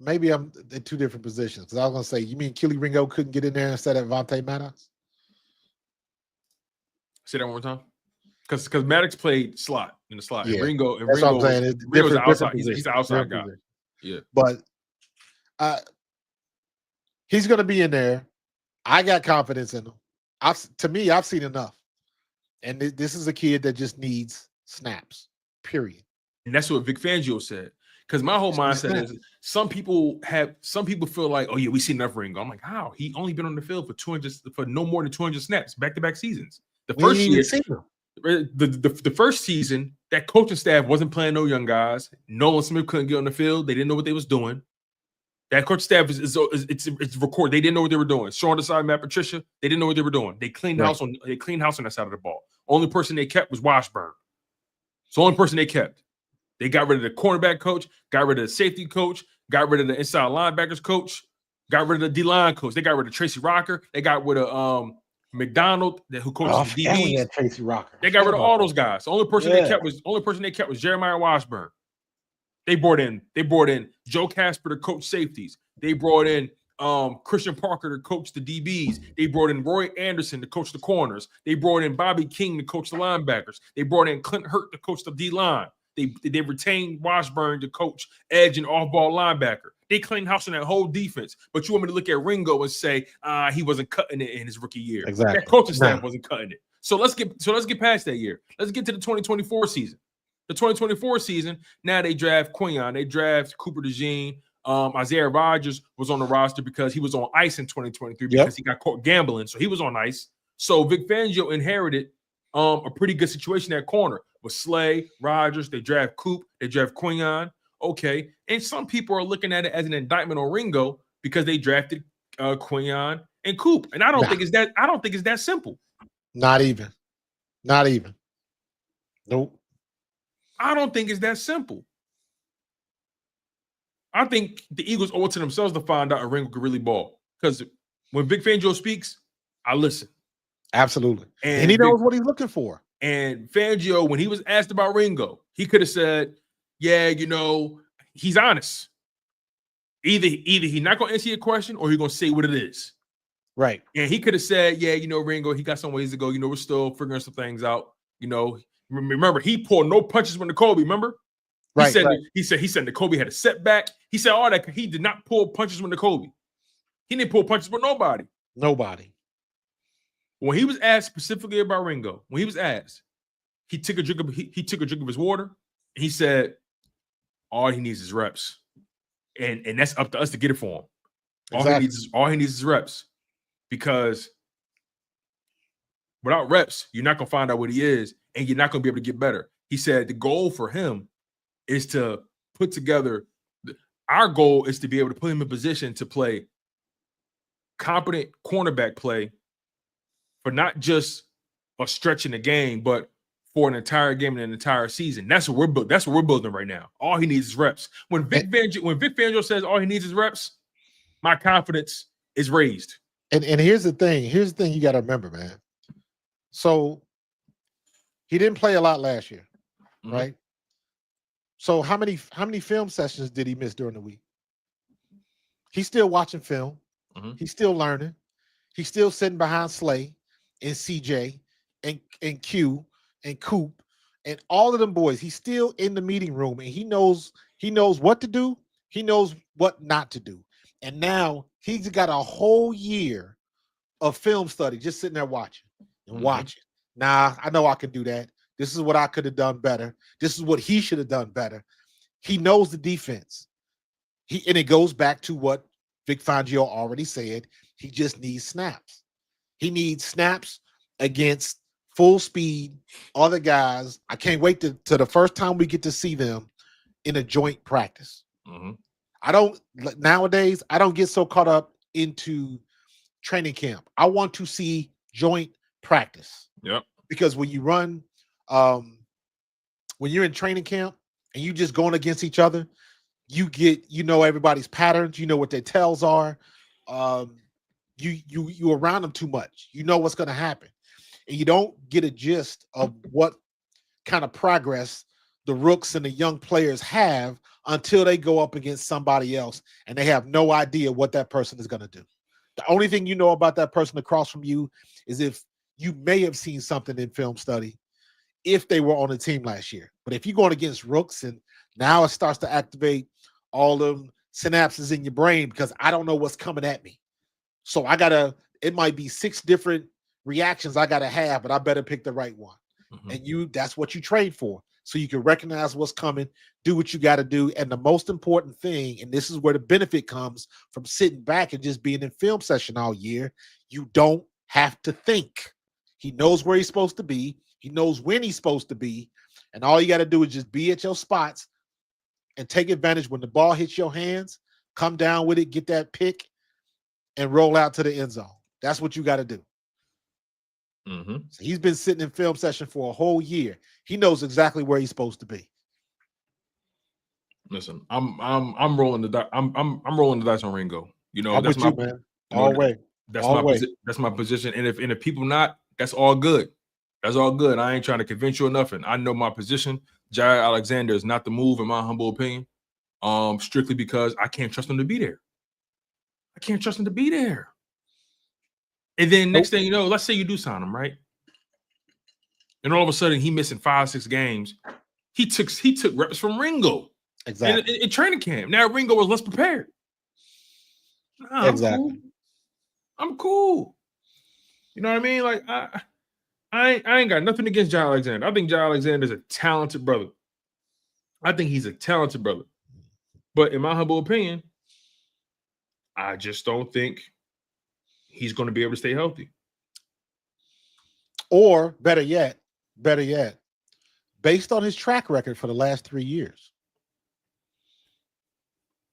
B: maybe I'm in 2 different positions. Because I was going to say, you mean Keely Ringo couldn't get in there instead of Vontae Maddox?
C: Say that one more time. Because Maddox played slot in the slot.
B: Yeah.
C: And Ringo,
B: That's what I'm saying. It's
C: Ringo's
B: different
C: he's the outside guy.
B: position.
C: Yeah.
B: But he's going to be in there. I got confidence in him. I've seen enough. And this is a kid that just needs snaps, period.
C: And that's what Vic Fangio said. Because my whole mindset is some people feel like, oh yeah, we see enough Ringo. I'm like, how? He only been on the field for no more than 200 snaps, back-to-back seasons. The first year, The first season, that coaching staff wasn't playing no young guys. Nolan Smith couldn't get on the field. They didn't know what they was doing. That coaching staff it's recorded. They didn't know what they were doing. Sean Desai, Matt Patricia, they didn't know what they were doing. They cleaned house on that side of the ball. Only person they kept was Washburn. It's the only person they kept. They got rid of the cornerback coach, got rid of the safety coach, got rid of the inside linebackers coach, got rid of the D-line coach. They got rid of Tracy Rocker. They got rid of McDonald, who coaches the DBs.
B: Tracy Rocker.
C: They got rid of all those guys. The only person they kept was Jeremiah Washburn. They brought in Joe Casper to coach safeties. They brought in Christian Parker to coach the DBs. They brought in Roy Anderson to coach the corners. They brought in Bobby King to coach the linebackers. They brought in Clint Hurt to coach the D-line. They retained Washburn to coach edge and off-ball linebacker. They cleaned house on that whole defense. But you want me to look at Ringo and say he wasn't cutting it in his rookie year.
B: Exactly.
C: That coaching staff wasn't cutting it. So let's get past that year. Let's get to the 2024 season. The 2024 season, now they draft Quinyon. They draft Cooper DeJean. Isaiah Rodgers was on the roster because he was on ice in 2023 because he got caught gambling. So he was on ice. So Vic Fangio inherited a pretty good situation at corner with Slay, Rodgers. They draft Coop. They draft Quinyon. Okay. And some people are looking at it as an indictment on Ringo because they drafted Quinyon and Coop. And I don't think it's that simple.
B: Not even. Nope.
C: I don't think it's that simple. I think the Eagles owe it to themselves to find out if Ringo could really ball. Because when Vic Fangio speaks, I listen.
B: Absolutely. And he knows what he's looking for.
C: And Fangio, when he was asked about Ringo, he could have said, yeah, he's honest. Either he's not going to answer your question or he's going to say what it is.
B: Right.
C: And he could have said, yeah, Ringo, he got some ways to go. We're still figuring some things out. Remember, he pulled no punches with Kobe, remember? He said Kobe had a setback. He said all that. He did not pull punches with Kobe. He didn't pull punches with nobody. When he was asked specifically about Ringo, he took a drink of his water. And he said, all he needs is reps. And that's up to us to get it for him. All he needs is reps. Because without reps, you're not going to find out what he is, and you're not going to be able to get better. He said the goal for him is to put together – our goal is to be able to put him in position to play competent cornerback play for not just a stretch in the game, but for an entire game and an entire season. That's what we're building right now. All he needs is reps. When Vic Fangio says all he needs is reps, my confidence is raised.
B: And here's the thing. Here's the thing you got to remember, man. So he didn't play a lot last year, right? So how many film sessions did he miss during the week? He's still watching film. He's still learning. He's still sitting behind Slay and CJ and Q and Coop and all of them boys. He's still in the meeting room, and he knows what to do. He knows what not to do. And now he's got a whole year of film study just sitting there watching and watching. Nah, I know I can do that. This is what I could have done better. This is what he should have done better. He knows the defense. And it goes back to what Vic Fangio already said. He just needs snaps. He needs snaps against full speed other guys. I can't wait to the first time we get to see them in a joint practice. Nowadays, I don't get so caught up into training camp. I want to see joint practice.
C: Yep.
B: Because when you run, when you're in training camp and you just going against each other, you know everybody's patterns, you know what their tells are. You around them too much. You know what's going to happen. And you don't get a gist of what kind of progress the rooks and the young players have until they go up against somebody else and they have no idea what that person is going to do. The only thing you know about that person across from you is if you may have seen something in film study if they were on the team last year. But if you're going against rooks and now it starts to activate all them synapses in your brain because I don't know what's coming at me. So it might be 6 different reactions I got to have, but I better pick the right one. And that's what you train for. So you can recognize what's coming, do what you got to do. And the most important thing, and this is where the benefit comes from sitting back and just being in film session all year, you don't have to think. He knows where he's supposed to be. He knows when he's supposed to be, and all you got to do is just be at your spots and take advantage when the ball hits your hands. Come down with it, get that pick, and roll out to the end zone. That's what you got to do.
C: Mm-hmm.
B: So he's been sitting in film session for a whole year. He knows exactly where he's supposed to be.
C: Listen, I'm rolling the dice. I'm rolling the dice on Ringo. You know,
B: I'm
C: that's
B: with
C: my
B: you, man.
C: you know,
B: All way.
C: That's
B: All
C: my
B: way.
C: that's my position. And if people not, that's all good. That's all good. I ain't trying to convince you or nothing. I know my position. Jaire Alexander is not the move, in my humble opinion. Strictly because I can't trust him to be there. I can't trust him to be there. And then next thing you know, let's say you do sign him, right? And all of a sudden he missing 5-6 games. He took reps from Ringo.
B: Exactly.
C: In training camp. Now Ringo was less prepared. Nah,
B: exactly.
C: I'm cool. You know what I mean? Like I ain't got nothing against Jaire Alexander. I think Jaire Alexander is a talented brother. I think he's a talented brother. But in my humble opinion, I just don't think he's going to be able to stay healthy.
B: Or better yet, based on his track record for the last 3 years,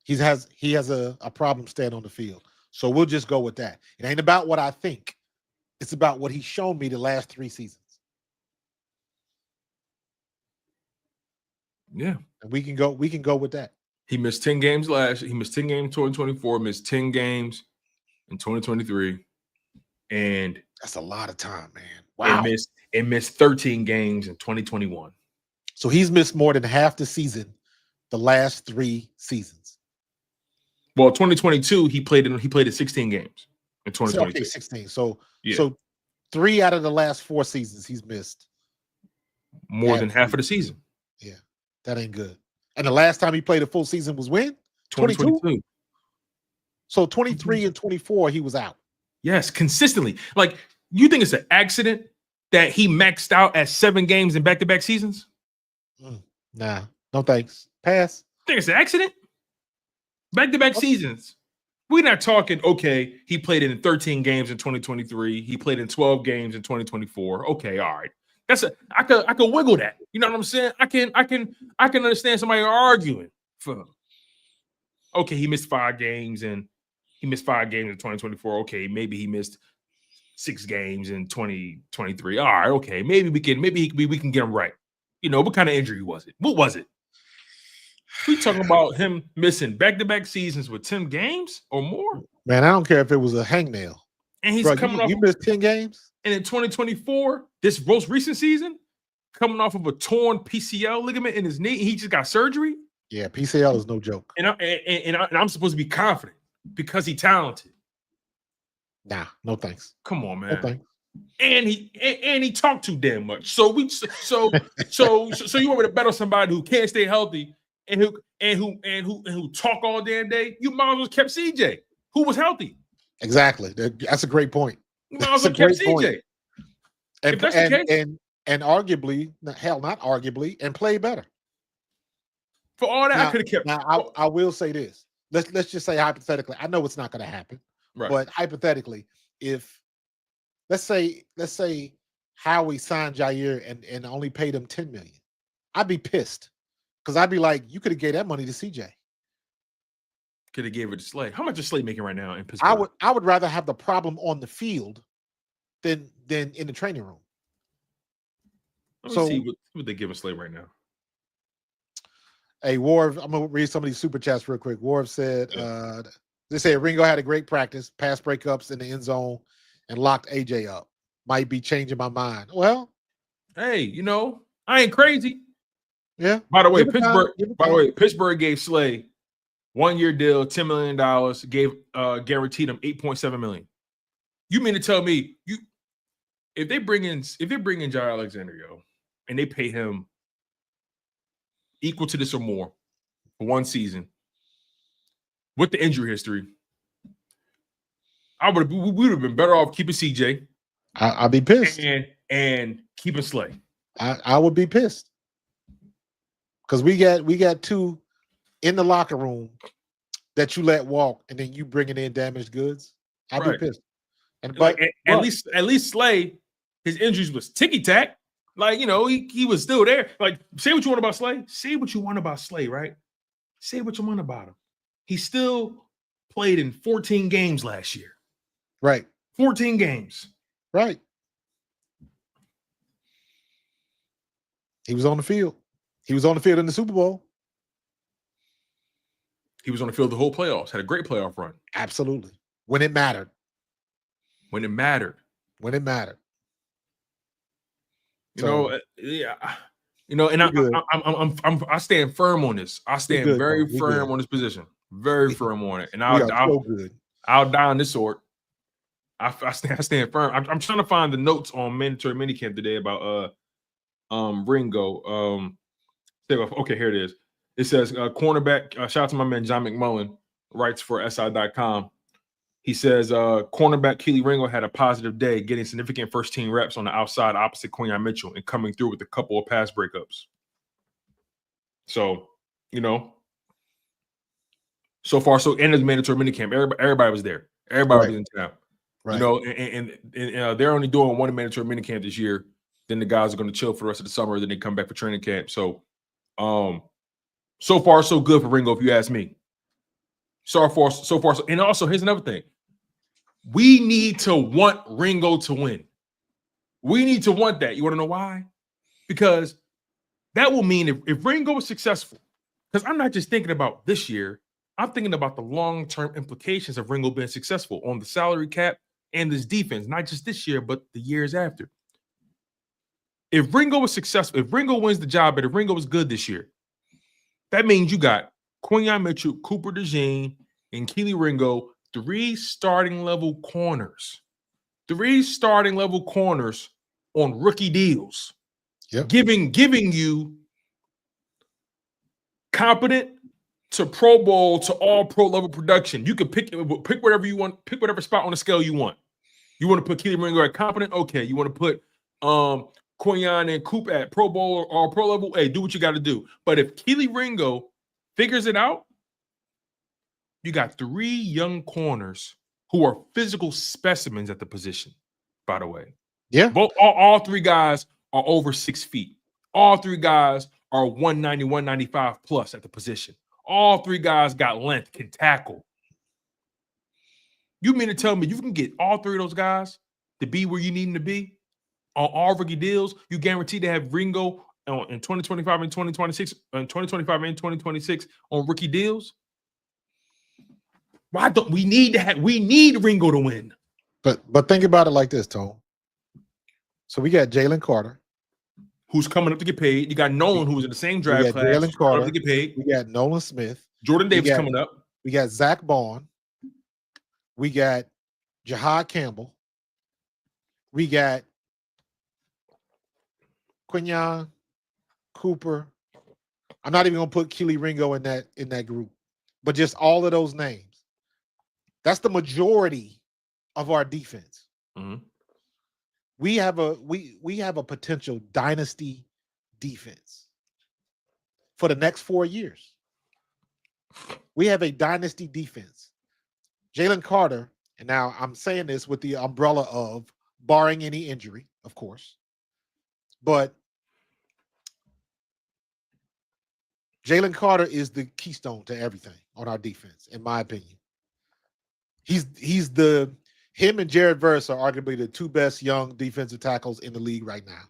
B: he has a problem staying on the field. So we'll just go with that. It ain't about what I think. It's about what he's shown me the last 3 seasons.
C: Yeah.
B: And we can go with that.
C: He missed 10 games last year. He missed 10 games in 2024, missed 10 games in 2023. And
B: that's a lot of time, man. Wow.
C: It missed 13 games in 2021.
B: So he's missed more than half the season the last 3 seasons.
C: Well, 2022, he played in 16 games in 2022.
B: Okay, 16. So
C: yeah.
B: So 3 out of the last 4 seasons he's missed.
C: More than half of the season.
B: Yeah. That ain't good. And the last time he played a full season was when?
C: 2022.
B: So 23 and 24, he was out.
C: Yes, consistently. Like, you think it's an accident that he maxed out at 7 games in back-to-back seasons?
B: Nah, no thanks. Pass.
C: Think it's an accident? Back-to-back seasons. We're not talking, okay, he played in 13 games in 2023. He played in 12 games in 2024. Okay, all right. I could wiggle that. You know what I'm saying? I can understand somebody arguing for him. Okay, he missed 5 games in 2024. Okay, maybe he missed 6 games in 2023. All right, okay. Maybe we can get him right. You know, what kind of injury was it? What was it? We talking about him missing back-to-back seasons with 10 games or more?
B: Man, I don't care if it was a hangnail.
C: And he's coming off.
B: You missed 10 games?
C: And in 2024, this most recent season, coming off of a torn PCL ligament in his knee, he just got surgery.
B: Yeah, PCL is no joke.
C: And I'm supposed to be confident because he's talented.
B: Nah, no thanks.
C: Come on, man.
B: No thanks.
C: And he talked too damn much. So you want me to bet on somebody who can't stay healthy and who talk all damn day? You might as well kept CJ, who was healthy.
B: Exactly. That's a great point.
C: You might as well kept CJ.
B: And,
C: if that's the case,
B: and arguably, hell, not arguably, and play better.
C: For all that,
B: now,
C: I could have kept.
B: Now, I will say this. Let's just say hypothetically. I know it's not going to happen,
C: right?
B: But hypothetically, if let's say Howie signed Jaire and only paid him $10 million, I'd be pissed because I'd be like, you could have gave that money to CJ.
C: Could have gave it to Slay. How much is Slay making right now in Pittsburgh?
B: I would rather have the problem on the field than in the training room.
C: Let me see what they giving Slay right now.
B: Hey, Warv, I'm gonna read some of these super chats real quick. Warv said, they say Ringo had a great practice, pass breakups in the end zone, and locked AJ up. Might be changing my mind. Well,
C: hey, you know, I ain't crazy.
B: Yeah.
C: By the way, Pittsburgh gave Slay 1-year deal, $10 million, guaranteed him $8.7 million. You mean to tell me if they bring in Jaire Alexander, and they pay him equal to this or more for 1 season with the injury history, we would have been better off keeping CJ.
B: I'd be pissed.
C: And keeping Slay.
B: I would be pissed. Because we got 2 in the locker room that you let walk, and then you bringing in damaged goods. I'd be pissed. And
C: at least Slay, his injuries was ticky tack. Like, he was still there. Like, say what you want about Slay. Say what you want about Slay, right? Say what you want about him. He still played in 14 games last year.
B: Right.
C: 14 games.
B: Right. He was on the field. He was on the field in the Super Bowl.
C: He was on the field the whole playoffs. Had a great playoff run.
B: Absolutely. When it mattered.
C: When it mattered.
B: When it mattered.
C: Yeah. And I stand firm on this. I stand very firm on this position. Very firm on it. And I'll die on this sword. I stand firm. I'm trying to find the notes on mandatory minicamp today about Ringo. Okay, here it is. It says cornerback. Shout out to my man John McMullen, writes for SI.com. He says cornerback Keely Ringo had a positive day, getting significant first team reps on the outside opposite Quinyon Mitchell and coming through with a couple of pass breakups. So, so far, so in the mandatory minicamp, everybody was there. Everybody was in town. Right. And they're only doing one mandatory minicamp this year. Then the guys are going to chill for the rest of the summer. Then they come back for training camp. So, so far, so good for Ringo, if you ask me. So far, so. And also, here's another thing. We need to want Ringo to win. We need to want that. You want to know why? Because that will mean if Ringo is successful, because I'm not just thinking about this year, I'm thinking about the long-term implications of Ringo being successful on the salary cap and this defense, not just this year, but the years after. If Ringo is successful, if Ringo wins the job, but if Ringo is good this year, that means you got Quinyon Mitchell, Cooper DeJean, and Keely Ringo, 3 starting level corners. 3 starting level corners on rookie deals.
B: Yep.
C: Giving you competent to Pro Bowl to all pro level production. You can pick whatever you want, pick whatever spot on the scale you want. You want to put Keely Ringo at competent? Okay. You want to put Quinyon and Coop at Pro Bowl or pro level? Hey, do what you got to do. But if Keely Ringo figures it out, you got 3 young corners who are physical specimens at the position, by the way.
B: Yeah.
C: All 3 guys are over 6 feet. All 3 guys are 190, 195 plus at the position. All 3 guys got length, can tackle. You mean to tell me you can get all 3 of those guys to be where you need them to be on all rookie deals? You guaranteed to have Ringo in 2025 and 2026, and 2025 and 2026 on rookie deals? Why don't we need Ringo to win?
B: But think about it like this, Tone. So we got Jalen Carter,
C: who's coming up to get paid. You got Nolan, who was in the same draft class.
B: Jalen Carter
C: to get paid.
B: We got Nolan Smith.
C: Jordan Davis coming up.
B: We got Zach Bond. We got Jahad Campbell. We got Quinyon, Cooper. I'm not even gonna put Keely Ringo in that group, but just all of those names. That's the majority of our defense.
C: Mm-hmm.
B: We have a potential dynasty defense for the next 4 years. We have a dynasty defense. Jalen Carter, and now I'm saying this with the umbrella of barring any injury, of course, but Jalen Carter is the keystone to everything on our defense, in my opinion. Him and Jared Verse are arguably the 2 best young defensive tackles in the league right now,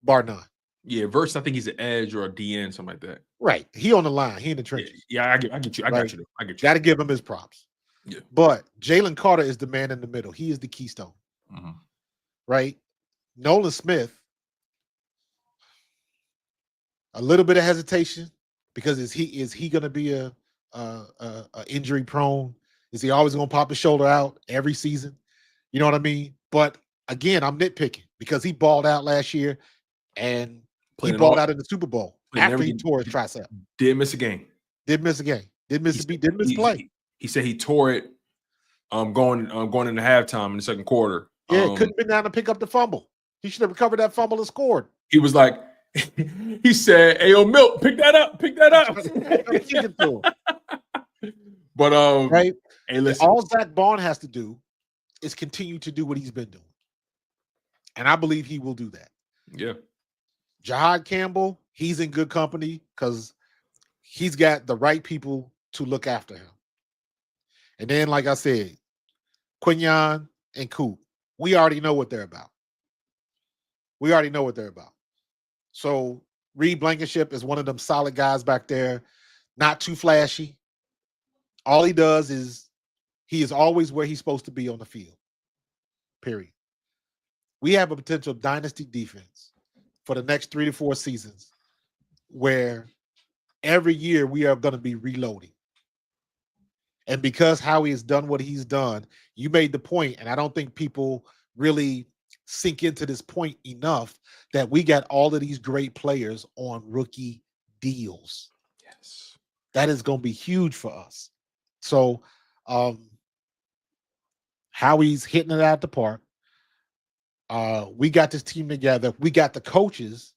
B: bar none.
C: Yeah, Verse, I think he's an edge or a DN, something like that.
B: Right. He on the line. He in the trenches.
C: Yeah, I get you. I got you.
B: Got to give him his props.
C: Yeah.
B: But Jalen Carter is the man in the middle. He is the keystone.
C: Mm-hmm.
B: Right? Nolan Smith, a little bit of hesitation because is he going to be a injury prone? Is he always going to pop his shoulder out every season? You know what I mean? But again, I'm nitpicking because he balled out last year and he balled out in the Super Bowl after he tore his tricep.
C: Did miss a game.
B: Did miss a game. Did miss play.
C: He said he tore it going into halftime in the second quarter.
B: Yeah, couldn't been down to pick up the fumble. He should have recovered that fumble and scored.
C: He was like, he said, "Hey, yo, Milt, pick that up. But
B: right.
C: Hey, listen.
B: All Zach Bond has to do is continue to do what he's been doing, and I believe he will do that.
C: Yeah.
B: Jahad Campbell, he's in good company because he's got the right people to look after him. And then, like I said, Quinyon and Coop, we already know what they're about. We already know what they're about. So Reed Blankenship is one of them solid guys back there, not too flashy. All he does is he is always where he's supposed to be on the field. Period. We have a potential dynasty defense for the next 3 to 4 seasons where every year we are going to be reloading. And because Howie has done what he's done, you made the point, and I don't think people really sink into this point enough, that we got all of these great players on rookie deals.
C: Yes.
B: That is going to be huge for us. So Howie's hitting it out the park. We got this team together. We got the coaches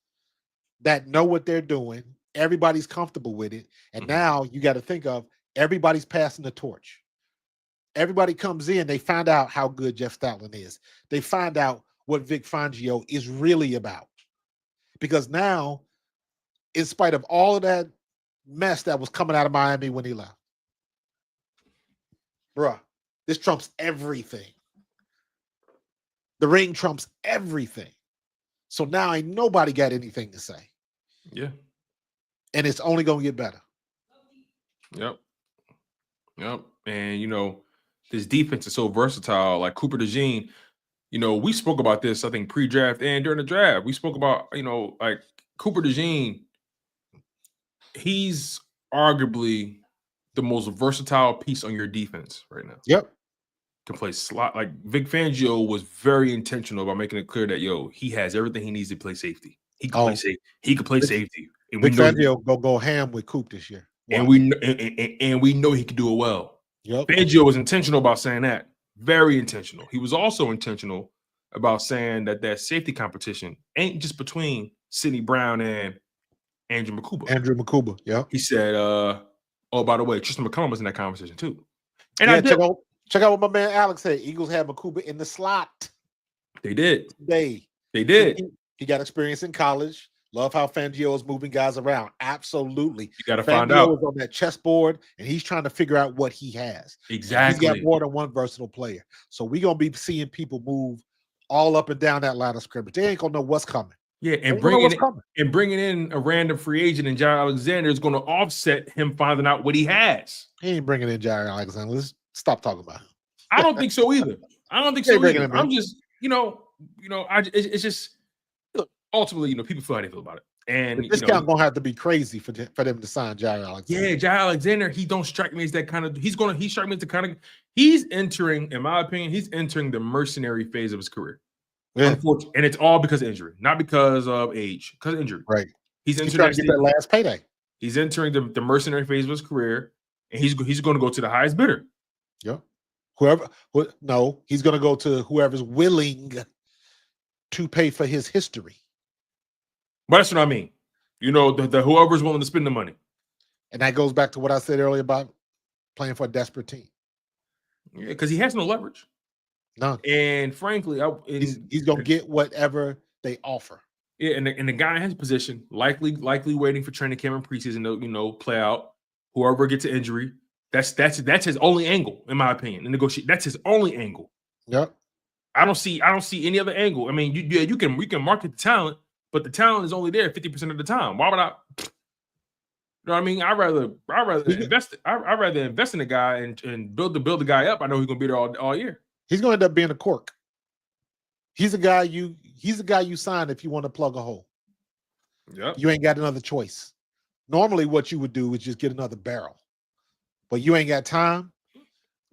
B: that know what they're doing. Everybody's comfortable with it. And now you got to think of everybody's passing the torch. Everybody comes in, they find out how good Jeff Stoutland is. They find out what Vic Fangio is really about. Because now, in spite of all of that mess that was coming out of Miami when he left, bruh, this trumps everything. The ring trumps everything. So now ain't nobody got anything to say.
C: Yeah.
B: And it's only going to get better.
C: Yep. And, this defense is so versatile. Like Cooper DeJean, we spoke about this, I think, pre-draft and during the draft. We spoke about, like Cooper DeJean, he's arguably the most versatile piece on your defense right now.
B: Yep.
C: Can play slot. Like Vic Fangio was very intentional about making it clear that, he has everything he needs to play safety. He can play safety. He can play safety. And
B: Vic Fangio go ham with Coop this year. Wow.
C: And we know he can do it well.
B: Yep.
C: Fangio was intentional about saying that. Very intentional. He was also intentional about saying that safety competition ain't just between Sidney Brown and Andrew Makuba.
B: Yeah.
C: He said, by the way, Tristan McCullum was in that conversation too. And
B: yeah, check out what my man Alex said. Eagles had Makuba in the slot.
C: They did.
B: They
C: did.
B: He got experience in college. Love how Fangio is moving guys around. Absolutely.
C: You got to find out.
B: Fangio is on that chessboard, and he's trying to figure out what he has.
C: Exactly.
B: He's got more than one versatile player. So we're going to be seeing people move all up and down that line of scrimmage. They ain't going to know what's coming.
C: Yeah, and bringing in a random free agent and Jaire Alexander is going to offset him finding out what he has.
B: He ain't bringing in Jaire Alexander. Let's stop talking about him.
C: I don't think so either. I'm just, it's just, look, ultimately, people feel how they feel about it. And
B: this guy gonna have to be crazy for them to sign Jaire Alexander.
C: Yeah, Jaire Alexander, he don't strike me as that kind of. He strike me as the kind of. He's entering, in my opinion, the mercenary phase of his career. Yeah. And it's all because of injury, not because of age, because of injury.
B: Right.
C: He's
B: trying to get that last payday.
C: He's entering the mercenary phase of his career, and he's going to go to the highest bidder.
B: Yeah. He's going to go to whoever's willing to pay for his history.
C: But that's what I mean. The whoever's willing to spend the money.
B: And that goes back to what I said earlier about playing for a desperate team.
C: Yeah, because he has no leverage.
B: None.
C: And frankly,
B: he's going to get whatever they offer.
C: Yeah, and the guy in his position, likely waiting for training camp and preseason to play out. Whoever gets an injury, that's his only angle, in my opinion. And negotiate, that's his only angle.
B: Yep.
C: I don't see any other angle. I mean, you can market the talent, but the talent is only there 50% of the time. Why would I? You know what I mean? I'd rather invest. I'd rather invest in a guy and build the guy up. I know he's gonna be there all year.
B: He's gonna end up being a cork. He's a guy you sign if you want to plug a hole.
C: Yeah.
B: You ain't got another choice. Normally, what you would do is just get another barrel, but you ain't got time.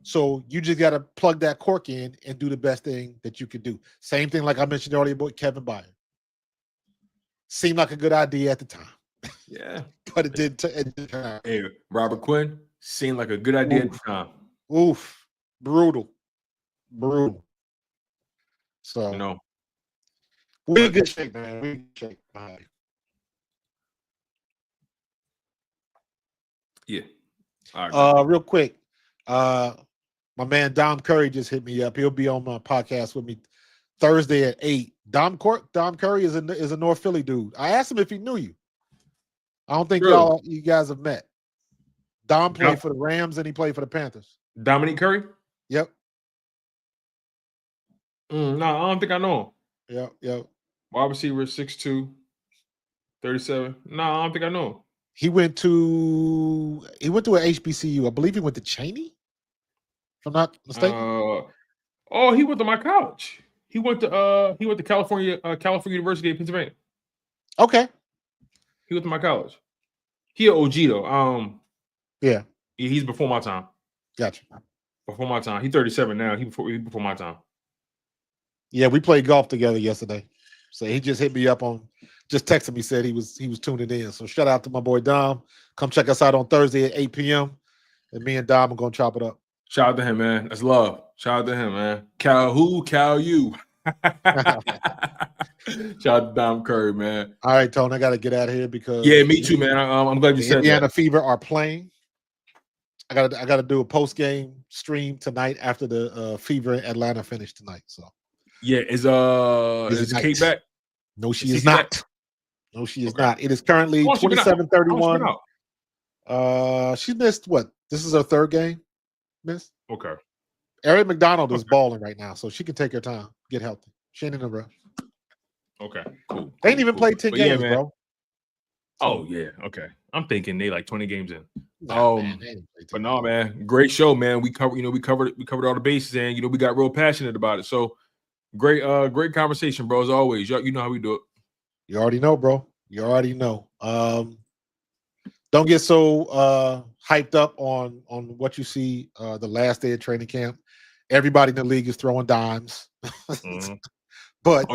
B: So you just got to plug that cork in and do the best thing that you could do. Same thing like I mentioned earlier about Kevin Byard. Seemed like a good idea at the time.
C: Yeah.
B: But it didn't turn out.
C: Hey, Robert Quinn seemed like a good idea at the time.
B: Oof. Brutal. So, we're in good shape, man. We're in good shape.
C: Yeah. All right.
B: Real quick. My man Dom Curry just hit me up. He'll be on my podcast with me Thursday at 8. Dom Curry is a North Philly dude. I asked him if he knew you. I don't think you guys have met. Dom played for the Rams and he played for the Panthers.
C: Dominique Curry?
B: Yep.
C: No, I don't think I know
B: him. Yep.
C: Wide receiver, 6'2", 37. No, I don't think I know him.
B: He went to a HBCU. I believe he went to Cheney, if I'm not mistaken.
C: He went to my college. He went to California University of Pennsylvania.
B: Okay.
C: He went to my college. He an OG though.
B: Yeah.
C: He's before my time.
B: Gotcha.
C: Before my time. He's 37 now. He before my time.
B: Yeah, we played golf together yesterday. So he just hit me up just texted me, said he was tuning in. So shout out to my boy Dom. Come check us out on Thursday at 8 p.m. And me and Dom are gonna chop it up.
C: Shout out to him, man. That's love. Shout out to him, man. Cal who? Cal you. Shout out to Dom Curry, man.
B: All right, Tone, I got to get out of here because
C: me too, man. I'm glad you said
B: Indiana
C: that.
B: Fever are playing. I got to do a post game stream tonight after the Fever in Atlanta finish tonight. So
C: yeah, is Kate back?
B: No, she is not.
C: Back?
B: No, she is not. It is currently 27-31. She missed what? This is her third game. Miss.
C: Okay.
B: Erin McDonald is balling right now, so she can take her time, get healthy. She ain't in a rush.
C: Okay, cool.
B: They ain't even played 10 games, bro.
C: Oh yeah, okay. I'm thinking they like 20 games in.
B: Man,
C: but no, man, great show, man. We covered all the bases, and we got real passionate about it. So great conversation, bro. As always, you know how we do it.
B: You already know, bro. You already know. Don't get so hyped up on what you see the last day of training camp. Everybody in the league is throwing dimes.
C: Mm-hmm.
B: But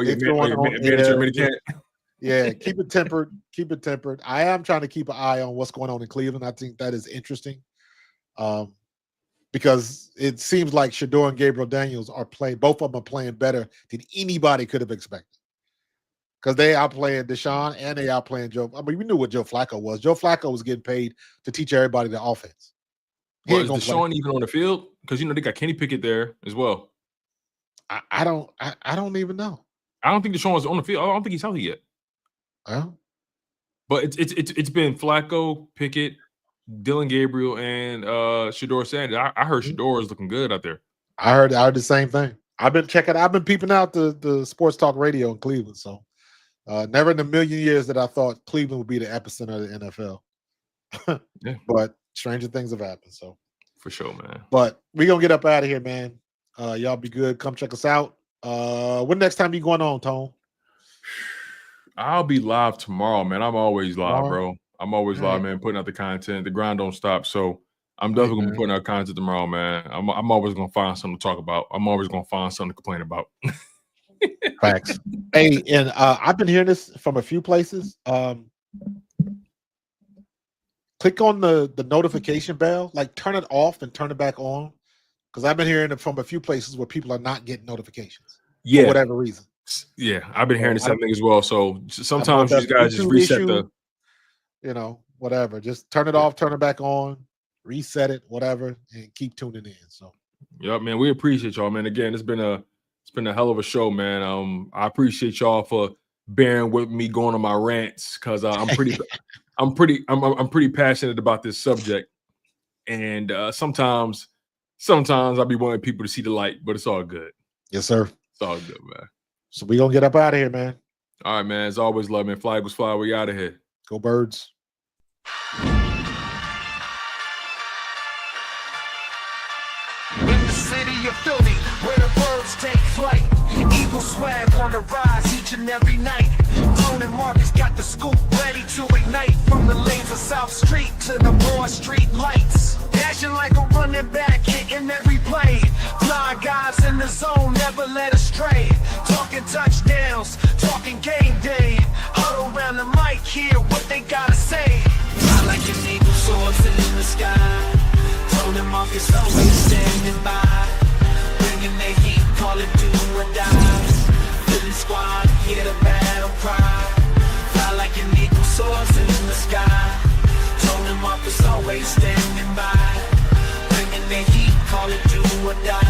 C: yeah,
B: keep it tempered. Keep it tempered. I am trying to keep an eye on what's going on in Cleveland. I think that is interesting. Because it seems like Shador and Gabriel Daniels are playing, both of them are playing better than anybody could have expected. Because they outplaying Deshaun and they outplaying Joe. I mean, we knew what Joe Flacco was. Joe Flacco was getting paid to teach everybody the offense.
C: Well, is Deshaun even on the field? Because they got Kenny Pickett there as well.
B: I don't even know.
C: I don't think Deshaun is on the field. I don't think he's healthy yet. But it's been Flacco, Pickett, Dylan Gabriel, and Shador Sanders. I heard Shador is looking good out there.
B: I heard the same thing. I've been peeping out the sports talk radio in Cleveland. So never in a million years that I thought Cleveland would be the epicenter of the NFL.
C: Yeah.
B: But stranger things have happened. So
C: for sure, man.
B: But we're gonna get up out of here, man. Y'all be good. Come check us out. When next time you going on, Tone?
C: I'll be live tomorrow, man. I'm always live, bro. I'm always live, man, putting out the content. The grind don't stop. So I'm definitely gonna be putting out content tomorrow, man. I'm always gonna find something to talk about. I'm always gonna find something to complain about.
B: Facts. Hey, and I've been hearing this from a few places. Click on the notification bell, like turn it off and turn it back on. Because I've been hearing it from a few places where people are not getting notifications for whatever reason.
C: Yeah, I've been hearing the same thing as well. So sometimes these guys just reset
B: whatever. Just turn it off, turn it back on, reset it, whatever, and keep tuning in. So,
C: yeah, man, we appreciate y'all, man. Again, it's been a hell of a show, man. I appreciate y'all for bearing with me going on my rants because I'm pretty passionate about this subject, and sometimes I'll be wanting people to see the light, but it's all good.
B: Yes, sir.
C: It's all good, man.
B: So we gonna get up out of here, man.
C: All right, man. As always, love, man. Flag was fly. We out of here.
B: Go Birds.
A: In the city of Philly, where the birds take flight, Eagle swag on the rise each and every night. Tone and Marcus got the scoop ready to ignite. From the lanes of South Street to the Broad Street lights, dashing like a running back, hitting every play. Fly guys in the zone, never led astray. Talking touchdowns, talking game day. Huddle around the mic, hear what they gotta say. Fly like an eagle soars in the sky. Tone and Marcus always standing by, bringing the heat, call it do or die. Philly squad, hear the battle cry. Fly like an eagle soars in the sky. Tone and Marcus always standing by, bringing the heat, call it do or die.